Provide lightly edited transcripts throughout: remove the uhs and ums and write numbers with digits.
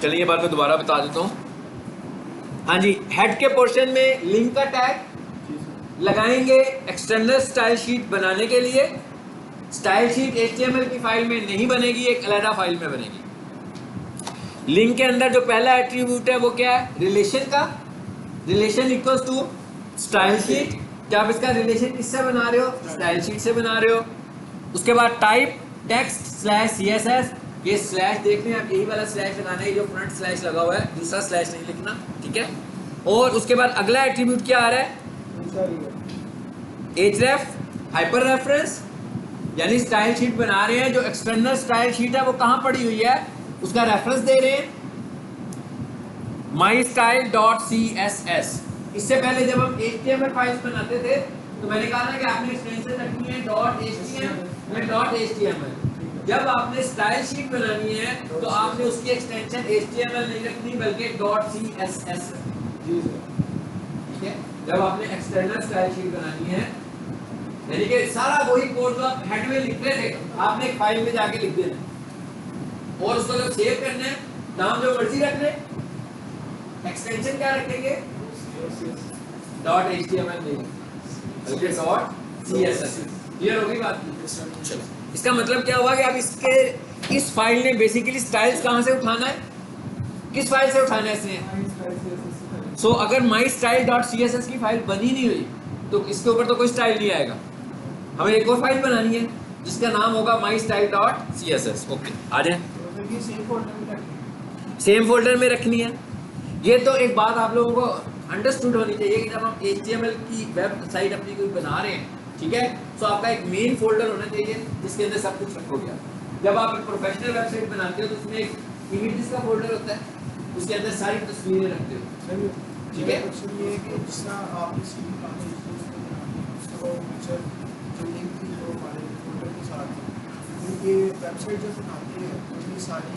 चलिए ये बात मैं दोबारा बता देता हूँ। हाँ जी, हेड के पोर्शन में लिंक का टैग लगाएंगे एक्सटर्नल स्टाइल शीट बनाने के लिए। स्टाइल शीट HTML की फाइल में नहीं बनेगी, एक अलग फाइल में बनेगी। लिंक के अंदर जो पहला एट्रीब्यूट है वो क्या है, रिलेशन का। Relation equals to style sheet. क्या आप इसका रिलेशन किससे बना रहे हो, स्टाइल शीट से बना रहे हो। उसके बाद टाइप टेक्स्ट स्लैश CSS, ये स्लैश देख रहे हैं आप, यही वाला स्लैश लगाना है जो फ्रंट स्लैश लगा हुआ है, दूसरा स्लैश नहीं लिखना, ठीक है। और उसके बाद अगला एट्रीब्यूट क्या आ रहा है, href हाइपर रेफरेंस, यानी स्टाइल शीट बना रहे हैं, जो एक्सटर्नल स्टाइल शीट है वो कहां पड़ी हुई है उसका रेफरेंस दे रहे हैं mystyle.css। इससे पहले जब हम HTML फाइल्स बनाते थे तो मैंने कहा ना कि आपने एक्सटेंशन रखनी है .html। जब आपने स्टाइल शीट बनानी है तो आपने उसकी एक्सटेंशन HTML नहीं रखनी बल्कि .css, ठीक है। जब आपने एक्सटर्नल स्टाइल शीट बनानी है, यानी कि सारा वही कोड जो आप हेड में लिख रहे थे आपने एक फाइल में जाके लिख देना, और उसको जब सेव करना है नाम जो मर्जी रख ले, एक्सटेंशन क्या रखेंगे .html नहीं बल्कि .css। क्लियर हो गई बात? चलो, इसका मतलब क्या हुआ कि आप इस फाइल ने बेसिकली स्टाइल्स कहां से उठाना है, किस फाइल से उठाना है इसने। सो अगर mystyle.css की फाइल बनी नहीं हुई तो इसके ऊपर तो कोई स्टाइल नहीं आएगा। हमें एक और फाइल बनानी है जिसका नाम होगा mystyle.css। ओके, आ जाए, सेम फोल्डर में रखनी है। ये तो एक बात आप लोगों को अंडरस्टूड होनी चाहिए कि जब हम HTML की वेबसाइट अपनी कोई बना रहे हैं, ठीक है, तो आपका एक मेन फोल्डर होना चाहिए जिसके अंदर सब कुछ रखोगे। जब आप एक प्रोफेशनल वेबसाइट बनाते हो तो उसमें एक इमेजेस का फोल्डर होता है, उसके अंदर सारी तस्वीरें रखते हो, ठीक है। वेबसाइट जो बनाते हैं उसमें सारी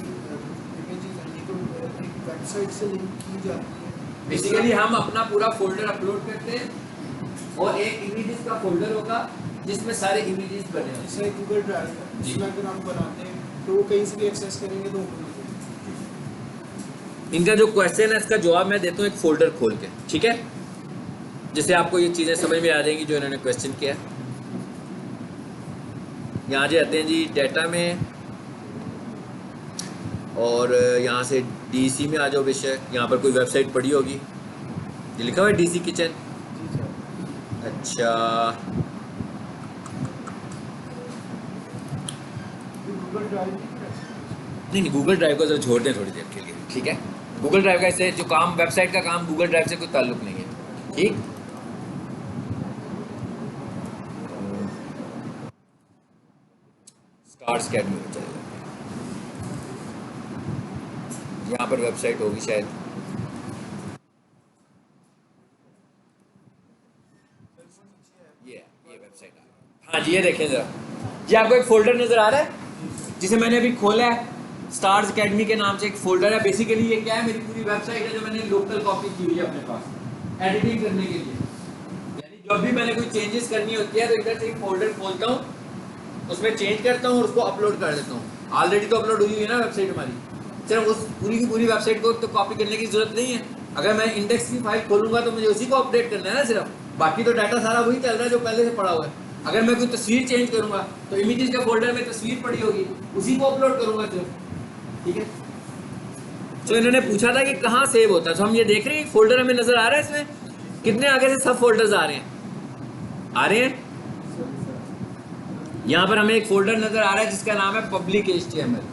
वेबसाइट से लिंक की जाती है। बेसिकली हम अपना पूरा फोल्डर अपलोड करते हैं और एक इमेजेस का फोल्डर होगा जिसमें सारे इमेजेस बने हैं, जैसे गूगल ड्राइव है जिसमें अगर हम बनाते हैं तो वो कहीं से भी एक्सेस करेंगे तो इनका जो क्वेश्चन है इसका जवाब मैं देता हूँ एक फोल्डर खोल के, ठीक है, जिससे आपको ये चीज़ें समझ में आ जाएंगी जो इन्होंने क्वेश्चन किया। यहाँ जाते हैं जी डाटा में, और यहाँ से DC में आ जाओ बेशक। यहाँ पर कोई वेबसाइट पड़ी होगी, ये लिखा हुआ है DC किचन। अच्छा, नहीं गूगल ड्राइव को जरा छोड़ दें थोड़ी देर के लिए, ठीक है। गूगल ड्राइव का इससे जो काम, वेबसाइट का काम गूगल ड्राइव से कोई ताल्लुक नहीं है, ठीक। स्टार्स अकेडमी में चले जाते हैं, यहाँ पर वेबसाइट होगी शायद। ये वेबसाइट आ गई। हाँ जी, ये देखें जरा, ये आपको एक फोल्डर नजर आ रहा है जिसे मैंने अभी खोला है, स्टार्स अकेडमी के नाम से एक फोल्डर है। बेसिकली ये क्या है, मेरी पूरी वेबसाइट है जो मैंने लोकल कॉपी की हुई है अपने पास एडिटिंग करने के लिए। यानी जब भी मैंने कोई चेंजेस करनी होती है तो इधर से एक फोल्डर खोलता हूँ, उसमें चेंज करता हूँ और उसको अपलोड कर देता हूँ। ऑलरेडी तो अपलोड हुई है ना वेबसाइट हमारी, सिर्फ उस पूरी की पूरी वेबसाइट को तो कॉपी करने की जरूरत नहीं है। अगर मैं इंडेक्स की फाइल खोलूंगा तो मुझे उसी को अपडेट करना है ना सिर्फ, बाकी तो डाटा सारा वही चल रहा है जो पहले से पड़ा हुआ है। अगर मैं कोई तस्वीर चेंज करूंगा तो इमेजेस के फोल्डर में तस्वीर पड़ी होगी, उसी को अपलोड करूंगा सिर्फ, ठीक है। तो इन्होंने पूछा था कि कहाँ सेव होता है, तो हम ये देख रहे हैं फोल्डर हमें नजर आ रहा है, इसमें कितने आगे से सब फोल्डर्स आ रहे हैं। यहाँ पर हमें एक फोल्डर नजर आ रहा है जिसका नाम है पब्लिक HTML।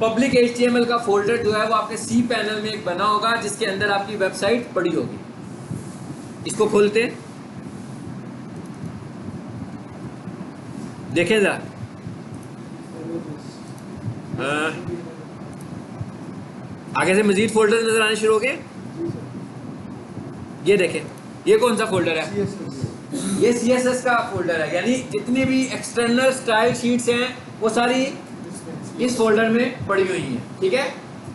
पब्लिक HTML का फोल्डर जो है वो आपके सी पैनल में एक बना होगा जिसके अंदर आपकी वेबसाइट पड़ी होगी। इसको खोलते हैं, देखें जरा। आगे से मजीद फोल्डर नजर आने शुरू हो गए। ये देखें, ये कौन सा फोल्डर है, ये CSS का फोल्डर है, यानी जितनी भी एक्सटर्नल स्टाइल शीट्स हैं वो सारी इस फोल्डर में पड़ी हुई हैं, ठीक है।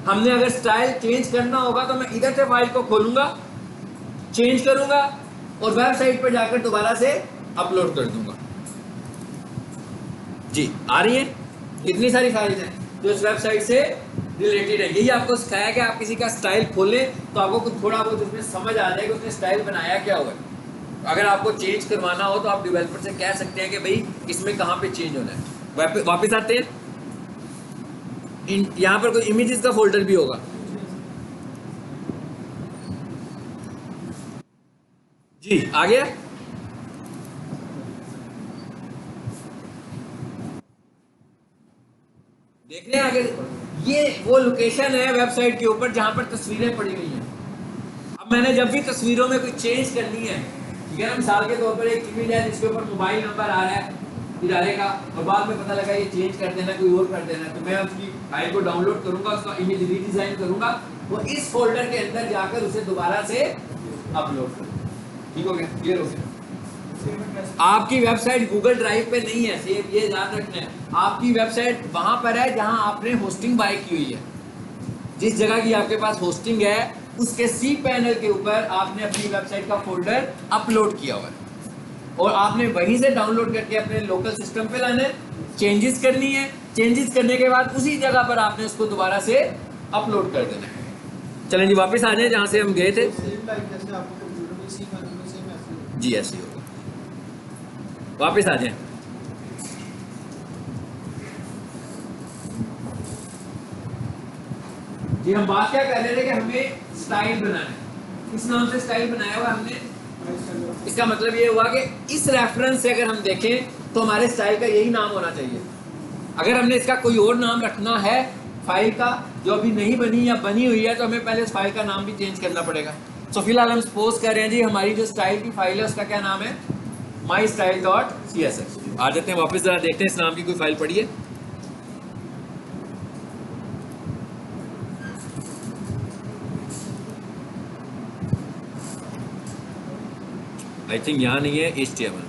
हमने अगर स्टाइल चेंज करना होगा तो मैं इधर से फाइल को खोलूंगा, चेंज करूंगा और वेबसाइट पर जाकर दोबारा से अपलोड कर दूंगा। जी आ रही है, कितनी सारी फाइल्स हैं, जो इस वेबसाइट से रिलेटेड है। यही आपको सिखाया कि आप किसी का स्टाइल खोलें तो आपको कुछ थोड़ा बहुत उसमें समझ आ जाएगा उसने स्टाइल बनाया क्या हुआ है। अगर आपको चेंज करवाना हो तो आप डेवलपर से कह सकते हैं कि भाई इसमें कहाँ पे चेंज होना है। वापस आते हैं, यहाँ पर कोई इमेजेस का फोल्डर भी होगा जी, आ गया। देख रहे हैं आगे, ये वो लोकेशन है वेबसाइट के ऊपर जहां पर तस्वीरें पड़ी हुई हैं। अब मैंने जब भी तस्वीरों में कोई चेंज करनी है, ठीक है ना, मिसाल के तौर पर एक इमेज है जिसके ऊपर मोबाइल नंबर आ रहा है इदारे का और बाद में पता लगा ये चेंज कर देना, कोई और कर देना, तो मैं उसकी फाइल को डाउनलोड करूंगा, उसका इमेज रीडिजाइन करूंगा, वो इस फोल्डर के अंदर जाकर उसे दोबारा से अपलोड करूंगा। ठीक हो गया, क्लियर हो गया। आपकी वेबसाइट गूगल ड्राइव पे नहीं है, सेव ये याद रखना है। आपकी वेबसाइट वहां पर है जहां आपने होस्टिंग बाय की हुई है। जिस जगह की आपके पास होस्टिंग है उसके सी पैनल के ऊपर आपने अपनी वेबसाइट का फोल्डर अपलोड किया हुआ है और आपने वहीं से डाउनलोड करके अपने लोकल सिस्टम पे लाना है, चेंजेस करनी है, चेंजेस करने के बाद उसी जगह पर आपने उसको दोबारा से अपलोड कर देना है। चलें जी, वापस आ जाए जहां से हम गए थे। जी ऐसे ही होगा, वापस आ जाए। जी हम बात क्या कर रहे थे कि हमें स्टाइल बनाना है, किस नाम से स्टाइल बनाया हुआ हमने। इसका मतलब ये हुआ कि इस रेफरेंस से अगर हम देखें तो हमारे स्टाइल का यही नाम होना चाहिए। अगर हमने इसका कोई और नाम रखना है फाइल का जो अभी नहीं बनी या बनी हुई है तो हमें पहले उस फाइल का नाम भी चेंज करना पड़ेगा। तो फिलहाल हम सपोज कर रहे हैं जी हमारी जो स्टाइल की फाइल है उसका क्या नाम है, mystyle.css। आ जाते हैं वापस, जरा देखते हैं इस नाम की कोई फाइल पड़ी है। आई थिंक यहाँ नहीं है, HTML में।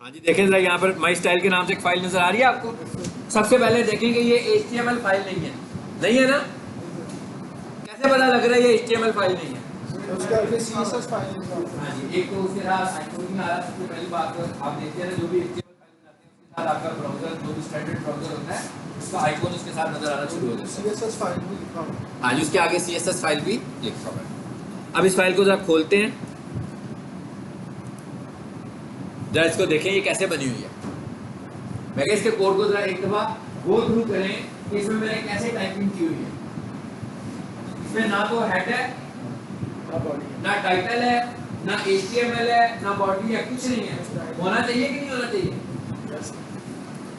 हाँ जी देखें जरा, यहाँ पर माई स्टाइल के नाम से एक फाइल नजर आ रही है आपको। सबसे पहले देखेंगे ये HTML फाइल नहीं है ना। कैसे पता लग रहा है ये HTML फाइल नहीं है? उसके आगे CSS फाइल है। हाँ जी, एक तो उसके साथ आइकॉन आ रहा है। सबसे पहली बात तो आप देखते हैं ना, जो भी HTML फाइल बनाते हैं उसके साथ आपका ब्राउजर, जो भी स्टैंडर्ड ब्राउजर होता है उसका आइकॉन उसके साथ नजर आना शुरू हो जाता है। CSS फाइल भी लिखा हुआ है। हाँ जी, उसके आगे CSS फाइल भी लिखा हुआ है। अब इस फाइल को जरा खोलते हैं, जरा इसको देखें ये कैसे बनी हुई है। मैं इसके कोड को जरा एक दफा गो थ्रू करें कि इसमें मैंने कैसे टाइपिंग की हुई है। इसमें ना तो हेड है, ना टाइटल है, ना HTML है, ना बॉडी है, कुछ नहीं है। होना चाहिए कि नहीं होना चाहिए?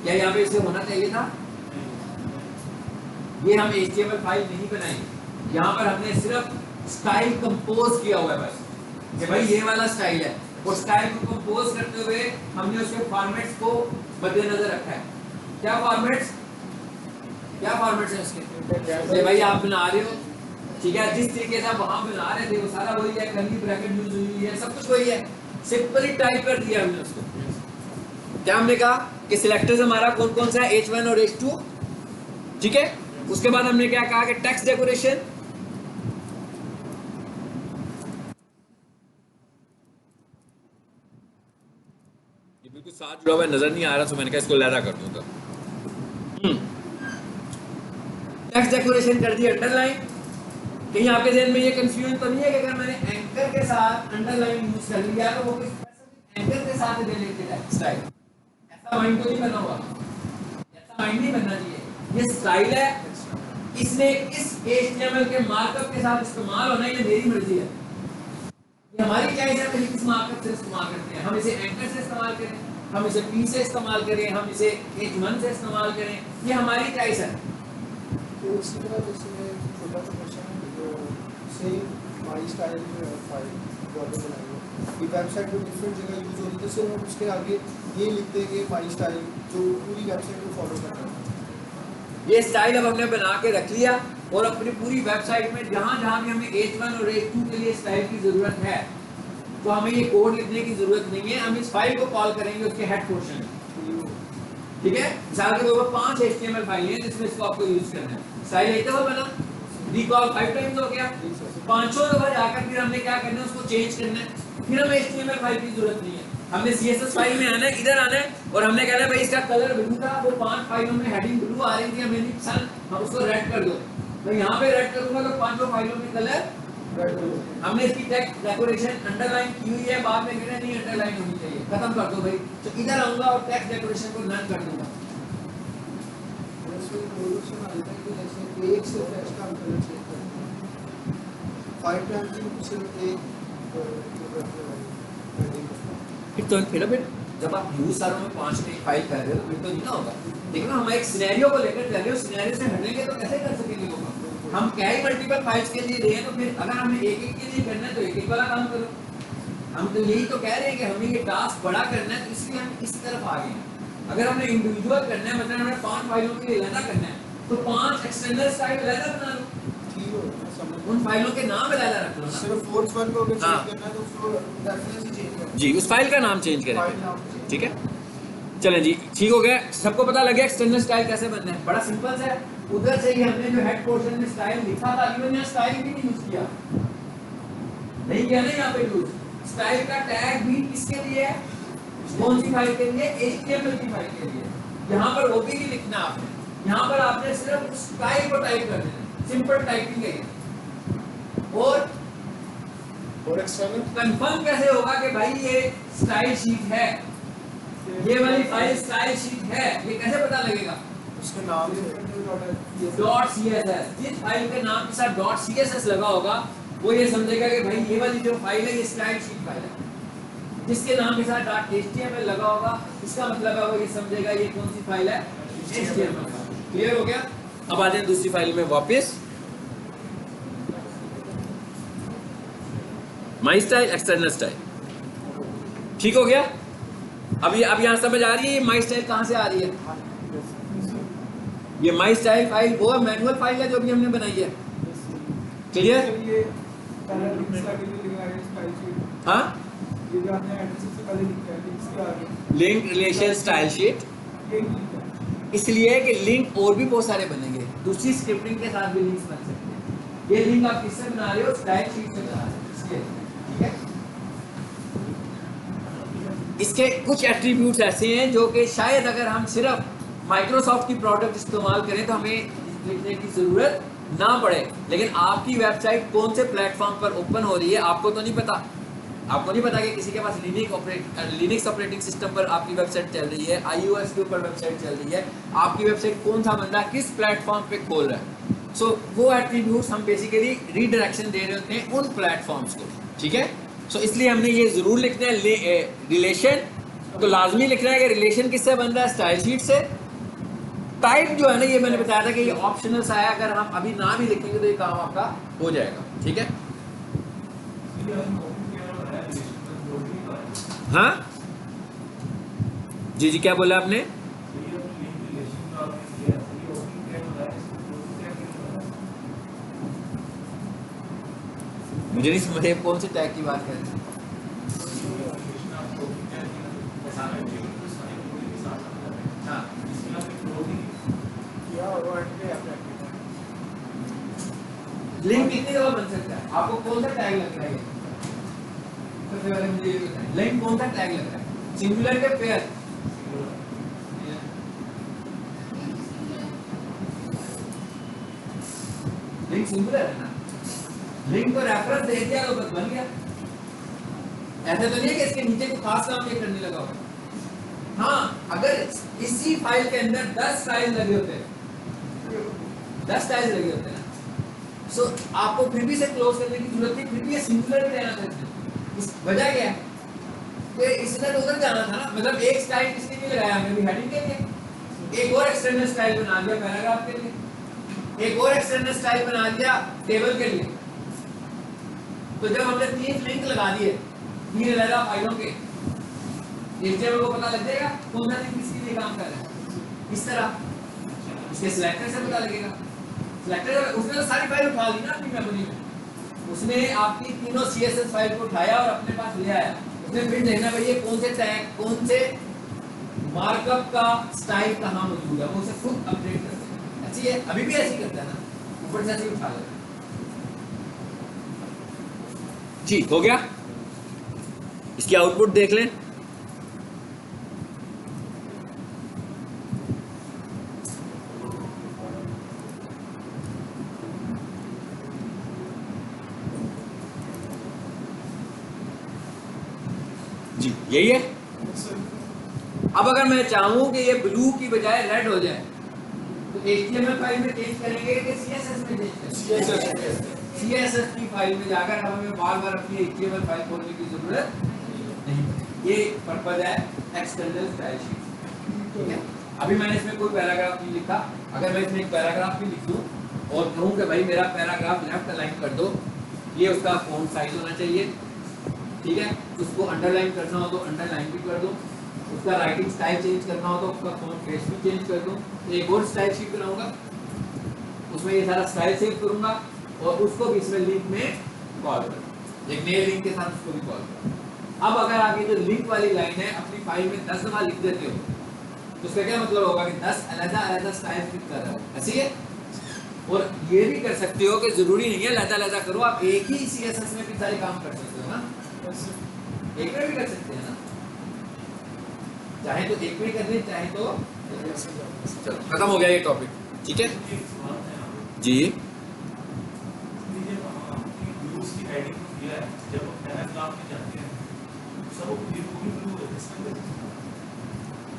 क्या यहाँ पे इसे होना चाहिए था? ये हम HTML फाइल नहीं बनाई, यहाँ पर हमने सिर्फ स्टाइल कंपोज किया हुआ है बस कि भाई ये वाला स्टाइल है। और स्टाइल को कंपोज करते हुए हमने उसके फॉर्मेट्स को मद्देनजर रखा है। क्या फॉर्मेट्स हैं उसके? भाई आप बना रहे हो, ठीक है, जिस तरीके से आप वहां बना रहे थे वो सारा वही है, कर्ली ब्रैकेट यूज हुई है, सब कुछ वही है, सिंपली टाइप कर दिया हमने उसको। क्या हमने कहा कि सिलेक्टर्स हमारा कौन कौन सा है, H1 और H2, ठीक है। उसके बाद हमने क्या कहा कि टेक्स्ट डेकोरेशन, ये बिल्कुल साथ जुड़ा हुआ नजर नहीं आ रहा, तो मैंने कहा इसको लहरा कर दूंगा। टेक्स्ट डेकोरेशन कर दी अंडरलाइन। कहीं आपके ज़हन में ये कंफ्यूजन तो नहीं है कि अगर मैंने एंकर के साथ अंडरलाइन यूज कर लिया तो वो एंकर के साथ रिलेटेड है स्टाइल, ऐसा माइंड तो नहीं बना हुआ, ऐसा माइंड नहीं बनना चाहिए। ये स्टाइल है, इसने इस HTML के मार्कअप के साथ इस्तेमाल होना, ये मेरी मर्जी है, ये हमारी चॉइस है कि किस मार्कअप से इस्तेमाल करते हैं। हम इसे एंकर से इस्तेमाल करें, हम इसे P से इस्तेमाल करें, हम इसे H1 से इस्तेमाल करें, ये हमारी चॉइस है। तो इसी तरह जैसे छोटा सा क्वेश्चन है जो सेम माई स्टाइल फाइल जो आपने बनाई है, ये वेबसाइट में डिफरेंट जगह यूज होती है, जैसे हम उसके आगे ये लिखते हैं कि माई स्टाइल जो पूरी वेबसाइट को फॉलो करता है। ये स्टाइल अब हमने बना के रख लिया और अपनी पूरी वेबसाइट में जहां जहां भी हमें H1 और H2 के लिए स्टाइल की जरूरत है तो हमें ये कोड लिखने की जरूरत नहीं है, हम इस फाइल को कॉल करेंगे उसके हेड पोर्शन में। ठीक है, मिसाल के तौर पर 5 HTML फाइलें हैं जिसमें इसको आपको यूज करना है। स्टाइल एक दफा बना, रिकॉल 5 टाइम्स हो गया, पांचों दफा जाकर फिर हमने क्या करना है, उसको चेंज करना है। फिर हमें HTML फाइल की जरूरत नहीं है, हमने CSS फाइल में आना है, इधर आना है और हमने कहना है भाई इसका कलर ब्लू था, वो 5 फाइलों में हेडिंग ब्लू आ रही थी, हमें नहीं पसंद, हम उसको रेड कर दो। मैं यहाँ पे रेड करूंगा तो 5 फाइलों में कलर रेड हो जाएगा। हमने इसकी टेक्स्ट डेकोरेशन अंडरलाइन की हुई है, बाद में कहना नहीं अंडरलाइन होनी चाहिए, खत्म कर दो भाई। तो इधर आऊंगा और टेक्स्ट डेकोरेशन को नन कर दूंगा। एक से टेक्स्ट का अंतर चाहिए 5 टाइम्स सिर्फ एक फिर जब आप यूजर में 5 फाइल कर रहे हो फिर तो नहीं ना होगा। देखो ना, हम एक सिनेरियो को लेकर चल रहे हो, सिनेरियो से हटने तो कैसे कर सकेंगे वो काम? हम क्या ही मल्टीपल फाइल्स के लिए रहे हैं, तो फिर अगर हमें एक एक के लिए करना है तो एक एक वाला काम करो। हम तो यही तो कह रहे हैं कि हमें ये टास्क बड़ा करना है, तो इसलिए हम इस तरफ आ गए हैं। अगर हमने इंडिविजुअल करना है, मतलब हमें 5 फाइलों के लिए अलग करना है, तो 5 एक्सटर्नल स्टाइल अलग बना लो, उन फाइलों के नाम अलग रख लो ना। सिर्फ फोर्स वन को अगर चेंज करना है तो उसको रेफरेंस चेंज करना जी, उस फाइल का नाम चेंज फाइल करें। नाम ठीक है, चलें जी, ठीक हो गया, सबको पता लग गया एक्सटर्नल स्टाइल कैसे बनना है। बड़ा सिंपल है, उधर से ही हमने जो हेड पोर्शन में स्टाइल लिखा था, इवन यहाँ स्टाइल भी नहीं यूज किया, नहीं किया ना यहाँ पे यूज। स्टाइल का टैग भी किसके लिए है, कौन सी फाइल के लिए, HTML की फाइल के लिए। यहाँ पर वो भी नहीं लिखना आपने, यहाँ पर आपने सिर्फ स्टाइल को टाइप कर देना, सिंपल टाइपिंग है। और एक्सटर्नल कंफर्म कैसे होगा कि भाई ये स्टाइल शीट है, ये वाली फाइल स्टाइल शीट है, ये कैसे पता लगेगा? उसके नाम .css, जिस फाइल के नाम के साथ .css लगा होगा वो ये समझेगा कि भाई ये वाली जो फाइल है ये स्टाइल शीट फाइल है। जिसके नाम के साथ .html लगा होगा इसका मतलब है वो ये समझेगा ये कौन सी फाइल है, HTML। क्लियर हो गया? अब आ जाए दूसरी फाइल में वापस। माई स्टाइल, एक्सटर्नल स्टाइल, ठीक हो गया? अब यहाँ समझ आ रही है माई स्टाइल कहाँ से आ रही है? ये माई स्टाइल फाइल वो मैनुअल फाइल है जो भी हमने बनाई है। क्लियर? हाँ, लिंक रिलेशन स्टाइल शीट, इसलिए कि लिंक और भी बहुत सारे बनेंगे, दूसरी स्क्रिप्टिंग के साथ भी लिंक्स बन सकते हैं। ये लिंक आप किससे बना रहे हो? स्टाइल शीट से बना रहे हो, इसलिए ठीक है। इसके कुछ एट्रीब्यूट्स ऐसे हैं जो कि शायद अगर हम सिर्फ माइक्रोसॉफ्ट की प्रोडक्ट इस्तेमाल करें तो हमें लिखने की ज़रूरत ना पड़े, लेकिन आपकी वेबसाइट कौन से प्लेटफॉर्म पर ओपन हो रही है आपको तो नहीं पता। आपको नहीं पता कि किसी के पास लिनक्स ऑपरेटिंग सिस्टम पर आपकी वेबसाइट चल रही है, iOS के ऊपर वेबसाइट चल रही है, आपकी वेबसाइट कौन सा बंदा किस प्लेटफॉर्म पे खोल रहा है। सो वो एट्रीब्यूट्स हम बेसिकली रीडायरेक्शन दे रहे होते हैं उन प्लेटफॉर्म्स को, ठीक है। सो इसलिए हमने ये ज़रूर लिखना है रिलेशन, तो लाजमी लिखना है कि रिलेशन किससे बन रहा है? स्टाइल शीट से। टाइप जो है ना, ये मैंने बताया था कि ये ऑप्शनल सा है, अगर हम अभी ना भी लिखेंगे तो ये काम आपका हो जाएगा, ठीक है। हाँ जी जी, क्या बोला आपने? मुझे नहीं समझे कौन से टैग की बात कर रहे हैं। लिंक कितनी दफा बन सकता है? आपको कौन सा टैग लग रहा है? सबसे पहले मुझे ये बताएं, लिंक कौन सा टैग लग रहा है? सिंगुलर के पेयर? लिंक सिंगुलर है ना, लिंक को रेफरेंस दे दिया तो बस बन गया। ऐसा तो नहीं है कि इसके नीचे को खास काम ये करने लगा हो। हाँ, अगर इसी फाइल के अंदर 10 फाइल लगे होते हैं, 10 टाइल्स लगे होते हैं ना, सो आपको फिर भी इसे क्लोज करने की जरूरत नहीं, फिर भी ये सिंगुलर ही रहना था। इस वजह क्या है कि इसने तो उधर जाना था ना, मतलब एक स्टाइल किसके लिए लगाया हमने भी, हेडिंग के लिए। एक और एक्सटर्नल स्टाइल बना दिया पैराग्राफ के लिए, एक और एक्सटर्नल स्टाइल बना दिया टेबल के लिए। तो जब हमने 3 लिंक लगा दिए 3 अलग फाइलों के, HTML को पता लग जाएगा कौन सा लिंक किसके लिए काम कर रहा है। इस तरह इसके सिलेक्टर से पता लगेगा। सिलेक्टर उसने तो सारी फाइल उठा ली ना अपनी मेमोरी में, उसने आपकी तीनों CSS फाइल को उठाया और अपने पास ले आया। उसने फिर देखना भाई ये कौन से टैग, कौन से मार्कअप का स्टाइल कहाँ मौजूद है, वो उसे खुद अपडेट करते हैं। ऐसी है, अभी भी ऐसी करता है ना, ऊपर से ऐसे ही उठा लेता है। जी हो गया, इसकी आउटपुट देख लें। जी यही है। अब अगर मैं चाहूं कि ये ब्लू की बजाय रेड हो जाए तो HTML फाइल में चेंज करेंगे कि CSS में चेंज करेंगे? CSS की फाइल में जाकर हमें बार-बार अपनी HTML फाइल खोलने की जरूरत नहीं। ये पर्पस है एक्सटर्नल स्टाइल शीट, ठीक है। अभी मैंने इसमें कोई पैराग्राफ नहीं लिखा, अगर मैं इसमें एक पैराग्राफ भी लिख दूं और कहूं कि भाई मेरा पैराग्राफ लेफ्ट अलाइन कर दो, ये उसका फॉन्ट साइज होना चाहिए, ठीक है। उसको अंडरलाइन करना हो तो अंडरलाइन भी कर दो, उसका राइटिंग स्टाइल चेंज करना हो तो उसका फॉन्ट फेस भी चेंज कर दूं। तो एक और स्टाइल शीट बनाऊंगा, उसमें ये सारा स्टाइल सेव करूंगा और उसको भी इसमें लिंक में कॉल करूंगा, एक नए लिंक के साथ उसको भी कॉल करूंगा। अब अगर आगे जो लिंक वाली लाइन है अपनी फाइल में 10 दफा लिख देते हो तो उसका क्या मतलब होगा कि 10 अलग-अलग स्टाइल फिट कर रहे हो, ऐसी है। और ये भी कर सकते हो कि जरूरी नहीं है अलग-अलग करो, आप एक ही CSS में भी सारे काम कर सकते हो ना, एक में भी कर सकते हैं ना, चाहे तो एक में कर ले, चाहे तो चलो खत्म हो गया ये टॉपिक, ठीक है जी।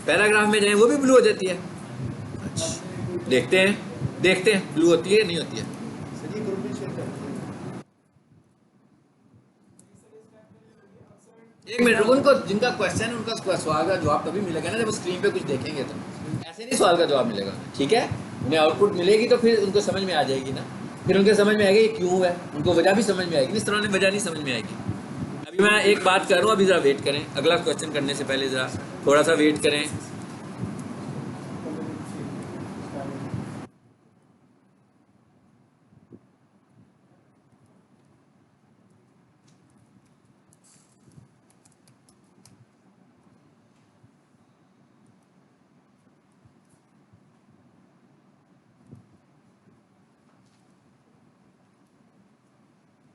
पैराग्राफ में जाए वो भी ब्लू हो जाती है, अच्छा देखते हैं ब्लू होती है नहीं होती है। एक मिनट, उनको जिनका क्वेश्चन है उनका सवाल का जवाब तभी मिलेगा ना जब स्क्रीन पे कुछ देखेंगे, तो ऐसे नहीं सवाल का जवाब मिलेगा, ठीक है। उन्हें आउटपुट मिलेगी तो फिर उनको समझ में आ जाएगी ना, फिर उनके समझ में आएगा ये क्यों है, उनको वजह भी समझ में आएगी, इस तरह वजह नहीं समझ में आएगी। अभी मैं एक बात कर रहा हूँ, अभी ज़रा वेट करें, अगला क्वेश्चन करने से पहले ज़रा थोड़ा सा वेट करें।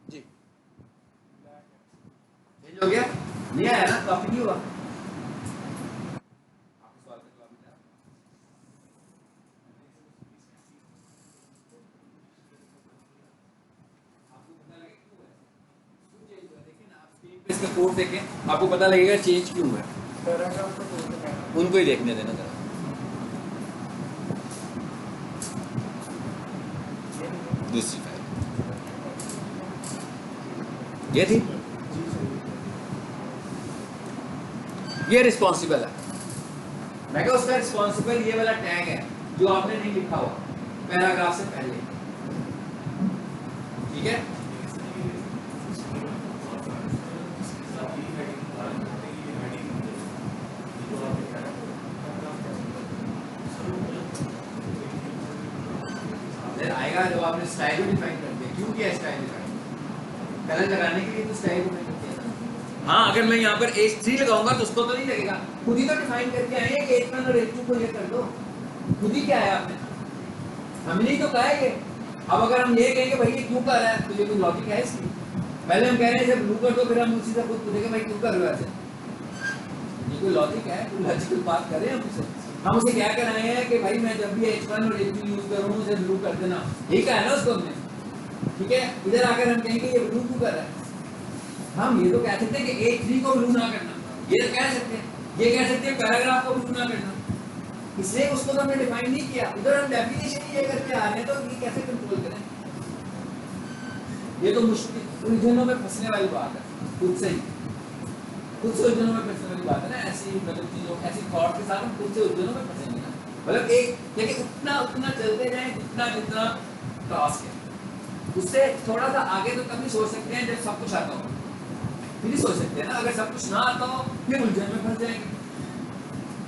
जी चेंज हो गया, नहीं आया ना, कॉपी नहीं हुआ। आपके सवाल का जवाब मिला? आपको पता लगे क्यों है, क्यों चेंज हुआ, देखिए ना आप स्क्रीन पे इसका कोड देखें, आपको पता लगेगा चेंज क्यों हुआ है। उनको ही देखने देना जरा। दूसरी फाइल ये थी, ये रिस्पॉन्सिबल है, मैं क्या उसका रिस्पॉन्सिबल ये वाला टैग है जो आपने नहीं लिखा हुआ पैराग्राफ से पहले, ठीक है। आएगा जब आपने स्टाइल को डिफाइन कर दिया, क्यों किया स्टाइल डिफाइन, कलर लगाने के लिए तो स्टाइल डिफाइन किया था। हाँ अगर मैं यहाँ पर H3 लगाऊंगा तो उसको तो नहीं लगेगा, खुद ही तो डिफाइन करके आए हैं कि H1 और H2 को ये कर दो, खुद ही क्या है आपने, हमने ही तो कहा है ये। अब अगर हम ये कहेंगे भाई ये क्यों कर रहा है तो ये कोई लॉजिक है इसकी, पहले हम कह रहे हैं जब ब्लू कर दो फिर हम उसी से खुद पूछेंगे भाई क्यों कर रहे हो ऐसे, ये कोई लॉजिक है, कोई लॉजिकल बात कर रहे हैं हम उसे। हम उसे क्या कर रहे हैं कि भाई मैं जब भी H1 और H2 यूज करूँ उसे ब्लू कर देना, यही कहा है ना उसको हमने, ठीक है। इधर आकर हम कहेंगे ये ब्लू क्यों कर रहा है, हम ये तो कह सकते हैं कि H3 को ब्लू ना करना, ये तो कह सकते हैं, ये कह सकते हैं पैराग्राफ को ब्लू ना करना, इसलिए उसको तो हमने डिफाइन नहीं किया, उधर हम डेफिनेशन ये करके आ रहे हैं, तो ये कैसे कंट्रोल करें, ये तो मुश्किल उलझनों में फंसने वाली बात है, खुद से ही खुद से उलझनों में फंसने वाली बात है ना, ऐसी मतलब चीजों ऐसी थॉट के साथ हम खुद से उलझनों में फंसेंगे ना, मतलब एक देखिए उतना चलते जाए जितना टास्क है, उससे थोड़ा सा आगे तो कभी सोच सकते हैं जब सब कुछ आता हो, फिर ही सोच सकते हैं ना, अगर सब कुछ ना आता हो फिर उलझन में फंस जाएंगे।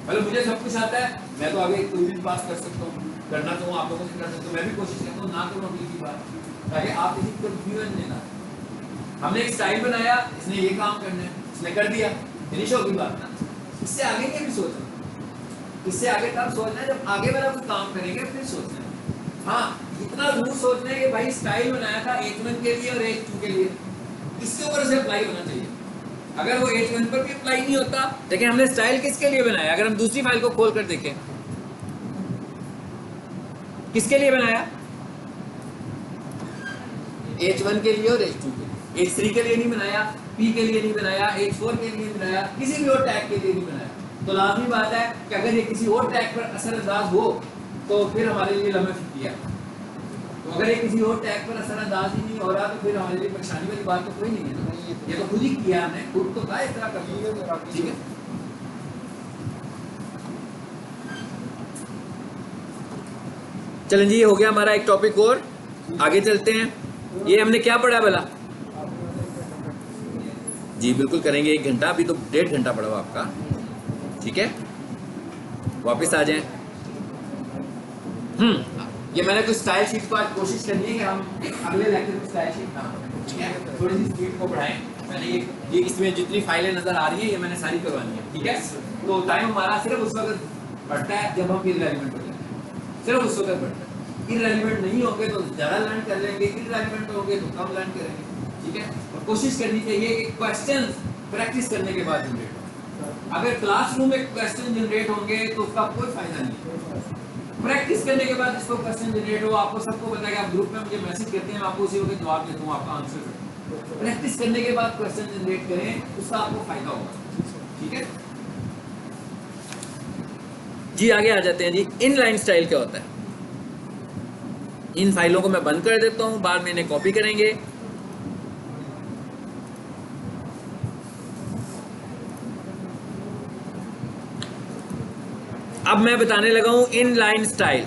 मतलब मुझे सब कुछ आता है, मैं तो आगे कोई भी पास कर सकता हूँ, करना तो आप लोगों से कर सकता हूँ, मैं भी कोशिश करता हूँ ना करूँ अगली की बात, ताकि आप किसी को कंफ्यूजन लेना। हमने एक स्टाइल बनाया, इसने ये काम करना है, इसने कर दिया, फिनिश होगी बात ना, इससे आगे की भी सोचना, इससे आगे तब सोचना है जब आगे वाला कुछ काम करेंगे फिर सोचना है। हाँ, इतना दूर सोचना है कि भाई स्टाइल बनाया था H1 के लिए और H2 के लिए, इसके ऊपर से अप्लाई होना चाहिए। अगर वो H1 पर भी अप्लाई नहीं होता, देखिए हमने स्टाइल किसके लिए बनाया, अगर हम दूसरी फाइल को खोल कर देखें किसके लिए बनाया, H1 के लिए और H2 के लिए, H3 के लिए नहीं बनाया, P के लिए नहीं बनाया, H4 के लिए नहीं बनाया, किसी भी और टैग के लिए नहीं बनाया। तो लाजमी बात है कि अगर ये किसी और टैग पर असरअंदाज हो तो फिर हमारे लिए लम्हे फिक्रिया। तो अगर ये किसी और टैग पर असरअंदाज ही नहीं हो रहा तो फिर हमारे लिए परेशानी वाली बात तो कोई नहीं है ना। ये तो खुद ही किया हमने, खुद तो कहा इस तरह कर, ठीक है। चलें जी, ये हो गया हमारा एक टॉपिक और, आगे चलते हैं। ये हमने क्या पढ़ा भला? जी बिल्कुल करेंगे, 1 घंटा, अभी तो 1.5 घंटा पड़ा हुआ आपका, ठीक है। वापस आ जाएं। ये मैंने कुछ स्टाइल शीट को आज कोशिश करनी है कि हम अगले लेक्चर में स्टाइल शीट ना, ठीक है, थोड़ी सी स्पीड को बढ़ाएं। मैंने ये इसमें जितनी फाइलें नजर आ रही हैं ये मैंने सारी करवानी है, ठीक है। तो टाइम हमारा सिर्फ उस वक्त बढ़ता है जब हम इररेलेवेंट हो जाते हैं, सिर्फ उस वक्त बढ़ता है। इररेलेवेंट नहीं होंगे तो ज़्यादा लर्न कर लेंगे, इररेलेवेंट होंगे तो कम लर्न करेंगे, ठीक है। और कोशिश करनी चाहिए कि क्वेश्चन प्रैक्टिस करने के बाद जनरेट हो। अगर क्लासरूम में क्वेश्चन जनरेट होंगे तो उसका कोई फायदा नहीं। प्रैक्टिस करने के बाद इसको क्वेश्चन जनरेट हो, आपको सबको पता है कि आप ग्रुप में मुझे मैसेज करते हैं, मैं आपको उसी वक्त जवाब देता हूँ, आपका आंसर। प्रैक्टिस करने के बाद क्वेश्चन जनरेट करें, उसका आपको फायदा होगा, ठीक है जी। आगे आ जाते हैं जी, इनलाइन स्टाइल क्या होता है। इन फाइलों को मैं बंद कर देता हूँ, बाद में इन्हें कॉपी करेंगे। अब मैं बताने लगा हूं इनलाइन स्टाइल।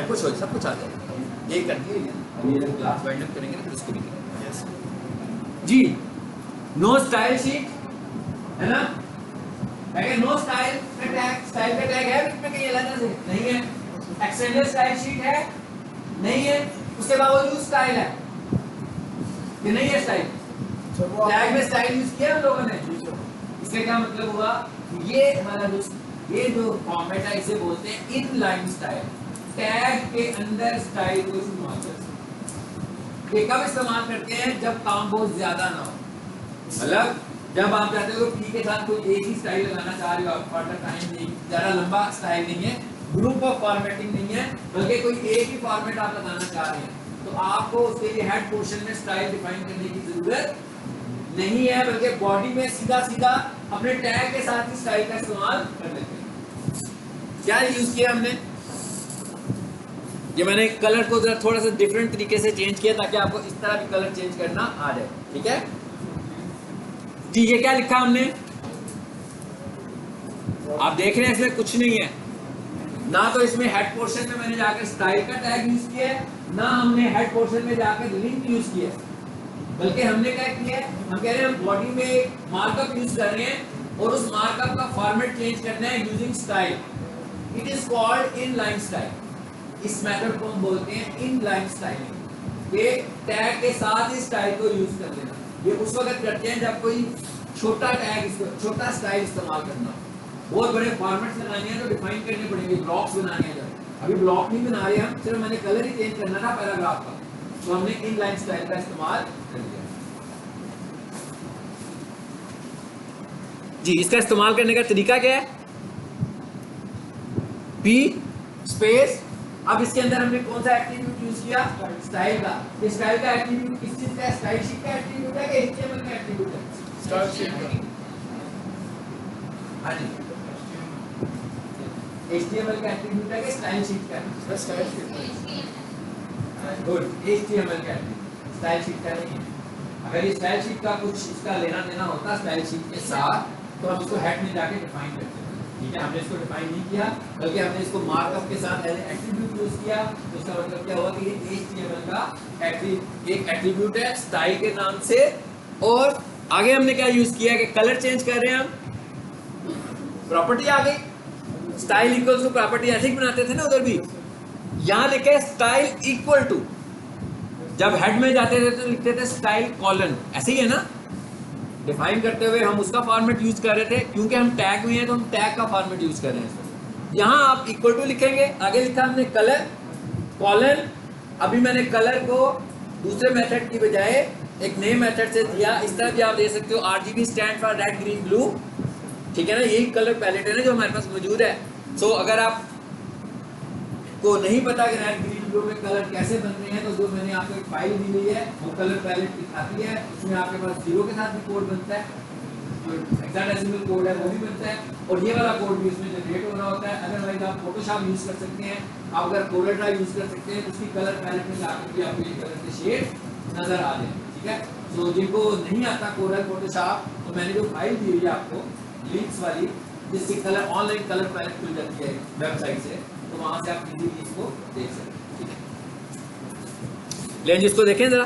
कुछ हो, सब कुछ आ जाएगा, यही करके अभी क्लास वाइंड अप करेंगे फिर उसको भी करेंगे जी। नो स्टाइल शीट है ना, अगर नो स्टाइल का टैग, स्टाइल का टैग है इसमें कहीं अलग से नहीं है। एक्सटेंडेड स्टाइल शीट है नहीं है, उसके बावजूद स्टाइल है कि नहीं है स्टाइल, टैग में स्टाइल यूज किया हम लोगों ने। इसका क्या मतलब हुआ, ये हमारा ये जो फॉर्मेट है इसे बोलते हैं इनलाइन स्टाइल। टैग के अंदर स्टाइल को इस्तेमाल करते हैं। ये कब इस्तेमाल करते हैं, जब काम बहुत ज्यादा ना हो, मतलब जब आप चाहते हो पी के साथ कोई एक ही स्टाइल लगाना चाह रहे हो, क्वार्टर टाइम नहीं, ज्यादा लंबा स्टाइल नहीं है, ग्रुप ऑफ फॉर्मेटिंग नहीं है, बल्कि कोई एक ही फॉर्मेट आप लगाना चाह रहे हैं, तो आपको उसके लिए हेड पोर्शन में स्टाइल डिफाइन करने की जरूरत नहीं है, बल्कि बॉडी में सीधा सीधा अपने टैग के साथ ही स्टाइल का इस्तेमाल कर लेते हैं। क्या यूज किया हमने, ये मैंने कलर को जरा थोड़ा सा डिफरेंट तरीके से चेंज किया ताकि आपको इस तरह भी कलर चेंज करना आ जाए, ठीक है जी। ये क्या लिखा हमने, आप देख रहे हैं इसमें कुछ नहीं है ना, तो इसमें हेड पोर्शन में मैंने जाकर स्टाइल का टैग यूज किया है, ना हमने हेड पोर्शन में जाकर लिंक यूज किया है, बल्कि हमने क्या किया है, हम कह रहे हैं हम बॉडी में मार्कअप यूज कर रहे हैं और उस मार्कअप का फॉर्मेट चेंज करना है using style. It is called inline style. इस मेथड को हम बोलते हैं इनलाइन स्टाइलिंग। ये टैग के साथ ही स्टाइल को यूज कर लेना, ये उस वक्त करते हैं जब कोई छोटा टैग, छोटा स्टाइल इस्तेमाल करना, बहुत बड़े फॉर्मेट्स लगाने हैं तो डिफाइन करने पड़ेंगे, ब्लॉक्स बनाने हैं। जब अभी ब्लॉक नहीं बना रहे हम, सिर्फ मैंने कलर ही चेंज करना था पैराग्राफ का, तो हमने इनलाइन स्टाइल का इस्तेमाल कर लिया जी। इसका इस्तेमाल करने का तरीका क्या है, पी स्पेस, अब इसके अंदर हमने कौन सा एट्रीब्यूट यूज किया, स्टाइल का। ये स्टाइल का एट्रीब्यूट किस चीज का है, स्टाइल शीट का एट्रीब्यूट है कि एचटीएमएल का एट्रीब्यूट है, स्टाइल शीट का। हां जी, एचटीएमएल का एट्रीब्यूट है कि स्टाइल शीट का है, स्टाइल शीट का। गुड, एचटीएमएल का एट्रीब्यूट, स्टाइल शीट का नहीं है। अगर ये स्टाइल शीट का कुछ इसका लेना देना होता स्टाइल शीट के साथ तो हम इसको हेड में जाके डिफाइन करते हैं, ठीक है। हमने इसको डिफाइन नहीं किया, बल्कि हमने इसको मार्कअप के साथ एज एट्रीब्यूट यूज किया। तो इसका मतलब क्या हुआ कि ये एचटीएमएल का एक एट्रीब्यूट है स्टाइल के नाम से। और आगे हमने क्या यूज किया कि कलर चेंज कर रहे हैं हम, प्रॉपर्टी आ गई, स्टाइल इक्वल्स टू प्रॉपर्टी, ऐसे ही बनाते थे ना उधर भी, यहाँ लिखे स्टाइल इक्वल टू, जब हेड में जाते थे तो लिखते थे स्टाइल कॉलन, ऐसे ही है ना। डिफाइन करते हुए हम उसका फॉर्मेट यूज कर रहे थे, क्योंकि हम टैग में हैं तो हम टैग का फॉर्मेट यूज कर रहे हैं। यहाँ आप इक्वल टू लिखेंगे, आगे लिखा हमने कलर कॉलन। अभी मैंने कलर को दूसरे मेथड की बजाय एक नए मेथड से दिया, इस तरह भी आप दे सकते हो, RGB stand for red green blue, ठीक है ना। यही कलर पैलेट है ना जो हमारे पास मौजूद है। सो अगर आप को नहीं पता कि रेड ग्रीन ब्लू में कलर कैसे बनते हैं, तो जो मैंने आपको एक फाइल दी हुई है वो कलर पैलेट दिखाती है। उसमें आपके पास 0 के साथ भी कोड बनता है, जो हेक्साडेसिमल कोड है वो भी बनता है, और ये वाला कोड भी इसमें जनरेट हो रहा होता है। अदरवाइज आप फोटोशॉप यूज कर सकते हैं, आप अगर कोरल ड्रा यूज कर सकते हैं, तो उसकी कलर पैलेट में जाकर भी आपको ये कलर के शेड नजर आ जाए, ठीक है। तो जिनको नहीं आता कोरल फोटोशॉप, तो मैंने जो फाइल दी हुई है आपको लिंक्स वाली, जिससे कलर ऑनलाइन कलर पैलेट खुल जाती है वेबसाइट से, तो वहां से आप इजीली इसको देख सकते हैं, ठीक है। लेकिन जिसको देखें जरा,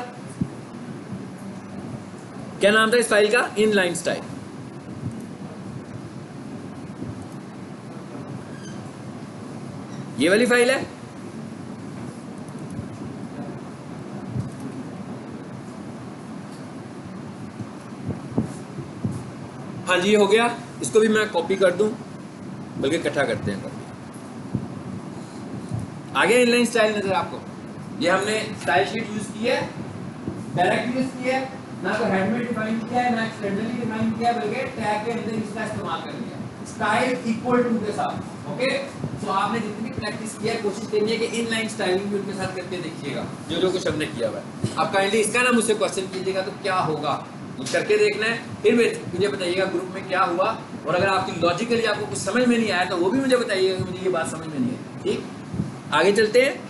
क्या नाम था इस फाइल का? Inline style. ये वाली फाइल है। हाँ जी, ये हो गया। इसको भी मैं कॉपी कर दूं, बल्कि इकट्ठा करते हैं कॉपी। आगे इनलाइन स्टाइल नजर आपको, ये हमने स्टाइल शीट यूज की है, डायरेक्ट यूज की है, ना तो हेड में डिफाइन किया है, ना एक्सटर्नली डिफाइन किया है, बल्कि टैग के अंदर इसका इस्तेमाल कर लिया स्टाइल इक्वल टू के साथ। ओके, तो आपने जितनी प्रैक्टिस किया है, कोशिश करनी है कि इनलाइन स्टाइलिंग भी उनके साथ करके देखिएगा, जो कुछ हमने किया हुआ है। आप काइंडली इसका ना मुझसे क्वेश्चन कीजिएगा तो क्या होगा, ये करके देखना है, फिर मुझे बताइएगा ग्रुप में क्या हुआ, और अगर आपकी लॉजिकली आपको कुछ समझ में नहीं आया तो वो भी मुझे बताइएगा कि मुझे ये बात समझ में नहीं आई। ठीक, आगे चलते हैं।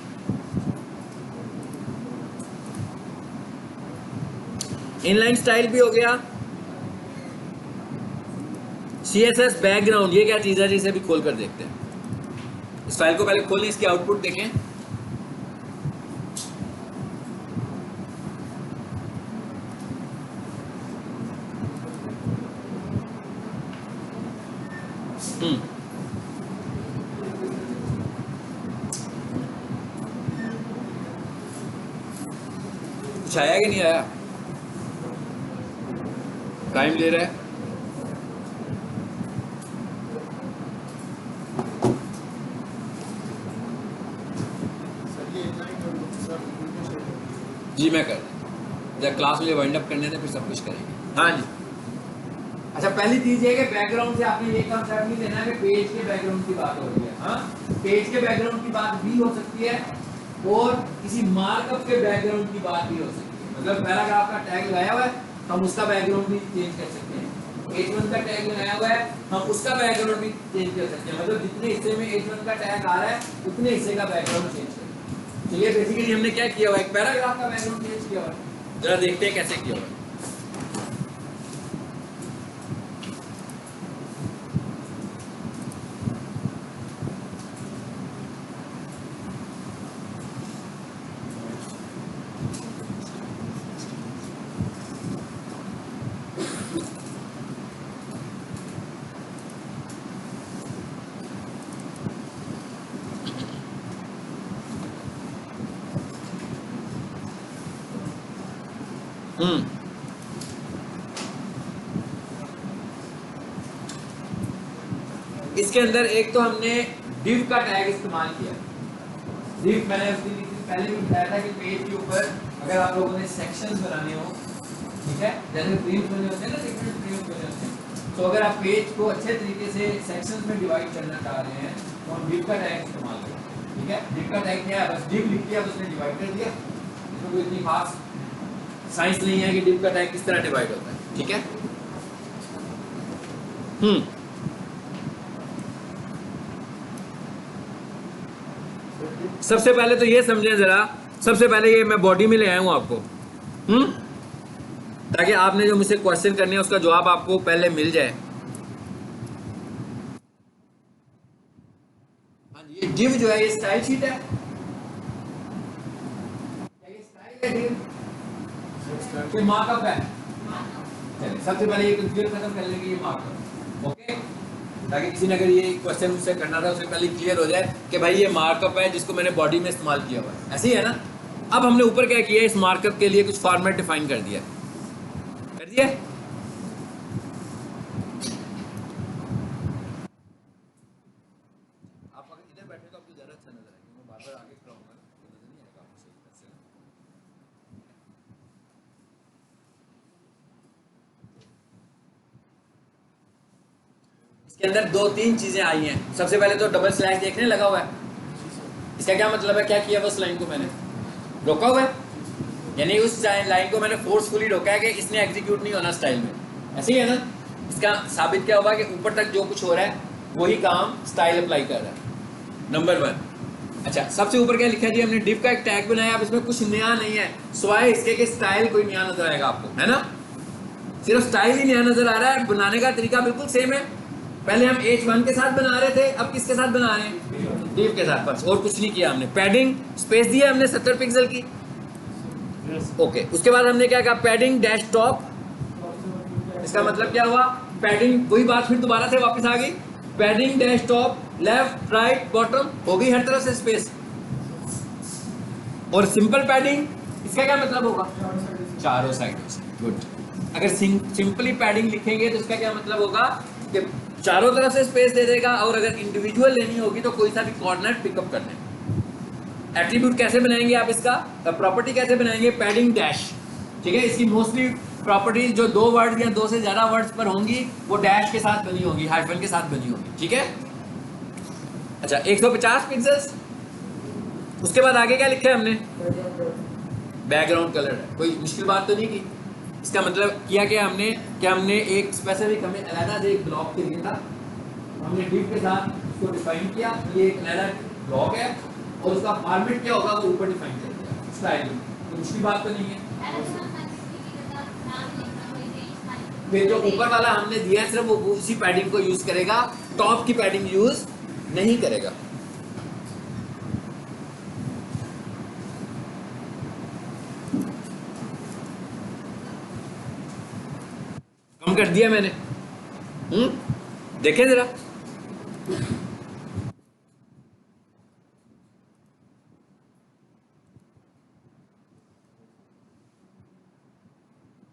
इनलाइन स्टाइल भी हो गया। CSS बैकग्राउंड, ये क्या चीज़ है जिसे भी खोल कर देखते हैं। इस फाइल को पहले खोलें, इसकी आउटपुट देखें। कुछ आया कि नहीं आया? टाइम ले रहा है। जी मैं कर जब क्लास में वाइंड अप करने थे, फिर सब कुछ करेंगे। हाँ जी। अच्छा, पहली चीज ये कि बैकग्राउंड से आपने ये कंसेप्ट नहीं लेना है कि पेज के बैकग्राउंड की बात हो रही है। हाँ, पेज के बैकग्राउंड की बात भी हो सकती है, और किसी मार्कअप के बैकग्राउंड की बात भी हो सकती है। मतलब पैराग्राफ का टैग लगाया हुआ है, हम उसका बैकग्राउंड भी चेंज कर सकते हैं। H1 का टैग लगाया हुआ है, हम उसका बैकग्राउंड भी चेंज कर सकते हैं। मतलब जितने हिस्से में H1 का टैग आ रहा है, उतने हिस्से का बैकग्राउंड चेंज करें। तो ये बेसिकली हमने क्या किया हुआ है, एक पैराग्राफ का बैकग्राउंड चेंज किया हुआ है। जरा देखते हैं कैसे किया हुआ है। इसके अंदर एक तो हमने div का टैग इस्तेमाल किया। div मैंने उसकी पहले भी बताया था कि पेज के ऊपर अगर आप लोगों ने सेक्शंस बनाने हो, ठीक है, जैसे फ्रेम्स बने होते हैं ना, डिफरेंट फ्रेम्स बने होते हैं, तो अगर आप पेज को अच्छे तरीके से सेक्शंस में डिवाइड करना चाह रहे हैं तो हम div का टैग इस्तेमाल करें। ठीक है, div का टैग क्या है, बस div लिख दिया, उसने डिवाइड कर दिया। इसमें कोई इतनी खास साइंस नहीं है कि div का टैग किस तरह डिवाइड होता है। ठीक है, सबसे पहले तो ये समझें जरा, सबसे पहले ये मैं बॉडी में ले आया हूं आपको, ताकि आपने जो मुझसे क्वेश्चन करने हैं उसका जवाब आपको पहले मिल जाए। हाँ जी, ये div जो है ये स्टाइल शीट है, ये स्टाइल है div, ये मार्कअप है। चलिए सबसे पहले ये कंफ्यूजन खत्म कर लेंगे, ये मार्कअप। ओके, ताकि किसी ने अगर ये क्वेश्चन मुझसे करना था उसे पहले क्लियर हो जाए कि भाई ये मार्कअप है जिसको मैंने बॉडी में इस्तेमाल किया हुआ है, ऐसे ही है ना। अब हमने ऊपर क्या किया, इस मार्कअप के लिए कुछ फॉर्मेट डिफाइन कर दिया। आप अगर इधर बैठे तो आपको ज़्यादा अच्छा नजर आएगा, मैं बार बार आगे खड़ा हूँगा ना तो नजर नहीं आएगा आपको सही तरह से। इसके अंदर 2-3 चीजें आई हैं। सबसे पहले तो डबल स्लैश देखने लगा हुआ है, इसका क्या मतलब है, क्या किया उस लाइन को मैंने रोका हुआ है, यानी उस लाइन को मैंने फोर्सफुली रोका है कि इसने एग्जीक्यूट नहीं होना स्टाइल में, ऐसे ही है ना। इसका साबित क्या हुआ कि ऊपर तक जो कुछ हो रहा है वही काम स्टाइल अप्लाई कर रहा है, नंबर 1। अच्छा, सबसे ऊपर क्या लिखा है जी, हमने डिव का एक टैग बनाया। अब इसमें कुछ नया नहीं है सिवाय इसके कि स्टाइल कोई नया नजर आएगा आपको, है ना। सिर्फ स्टाइल ही नया नजर आ रहा है, बनाने का तरीका बिल्कुल सेम है। पहले हम H1 के साथ बना रहे थे, अब किसके साथ बना रहे हैं, डिव के साथ, बस और कुछ नहीं किया हमने। पैडिंग स्पेस दी है हमने 70 पिक्सल की, ओके। उसके बाद हमने क्या कहा, पैडिंग डैश टॉप, इसका मतलब क्या हुआ, पैडिंग वही बात फिर दोबारा से वापस आ गई, padding dash top left right bottom, हो गई हर तरफ से स्पेस। और सिंपल पैडिंग, इसका क्या मतलब होगा, चारों साइडों से, गुड। अगर सिंपली पैडिंग लिखेंगे तो इसका क्या मतलब होगा कि चारों तरफ से स्पेस दे देगा, और अगर इंडिविजुअल लेनी होगी तो कोई सा भी कॉर्नर पिकअप कर लें। एट्रीब्यूट कैसे बनाएंगे आप, इसका प्रॉपर्टी कैसे बनाएंगे, पैडिंग डैश, ठीक है। इसकी मोस्टली प्रॉपर्टीज जो 2 वर्ड या 2 से ज्यादा वर्ड्स पर होंगी वो डैश के साथ बनी होगी, हाइफन के साथ बनी होगी, ठीक है। अच्छा, 150 पिक्सेल्स। उसके बाद आगे क्या लिखा है हमने, बैकग्राउंड कलर है, कोई मुश्किल बात तो नहीं की। इसका मतलब किया क्या हमने, कि हमने एक स्पेसिफिक, हमें अलग से एक ब्लॉक चाहिए था, हमने डिव के साथ उसको डिफाइन किया, ये एक अलग ब्लॉक है और उसका फॉर्मेट क्या होगा वो ऊपर डिफाइन कर दिया स्टाइल, तो मुश्किल बात तो नहीं है। फिर जो ऊपर वाला हमने दिया है सिर्फ वो उसी पैडिंग को यूज करेगा, टॉप की पैडिंग यूज नहीं करेगा। कम कर दिया मैंने, देखें जरा,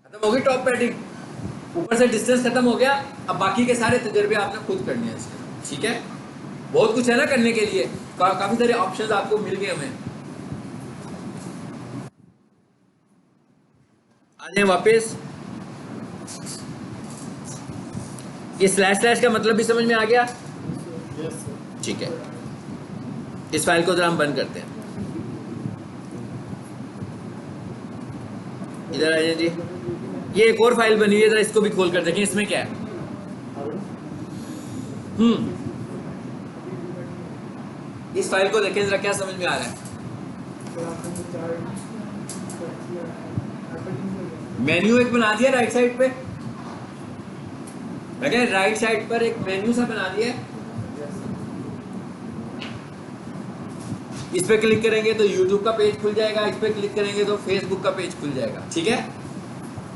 खत्म हो गई टॉप पैडिंग, ऊपर से डिस्टेंस खत्म हो गया। अब बाकी के सारे तजर्बे आपने खुद करने हैं इसके, ठीक है। बहुत कुछ है ना करने के लिए, काफी सारे ऑप्शंस आपको मिल गए हमें। आ जाए वापस, ये स्लैश स्लैश का मतलब भी समझ में आ गया, ठीक है। इस फाइल को जरा हम बंद करते हैं, इधर आ जाए जी। ये एक और फाइल बनी हुई है, जरा इसको भी खोल कर देखें, इसमें क्या है। इस फाइल को देखें जरा, क्या समझ में आ रहा है। मेन्यू एक बना दिया राइट साइड पे, लगे राइट साइड पर एक मेन्यू सा बना दिया। इस पे क्लिक करेंगे तो YouTube का पेज खुल जाएगा, इस पे क्लिक करेंगे तो Facebook का पेज खुल जाएगा, ठीक है।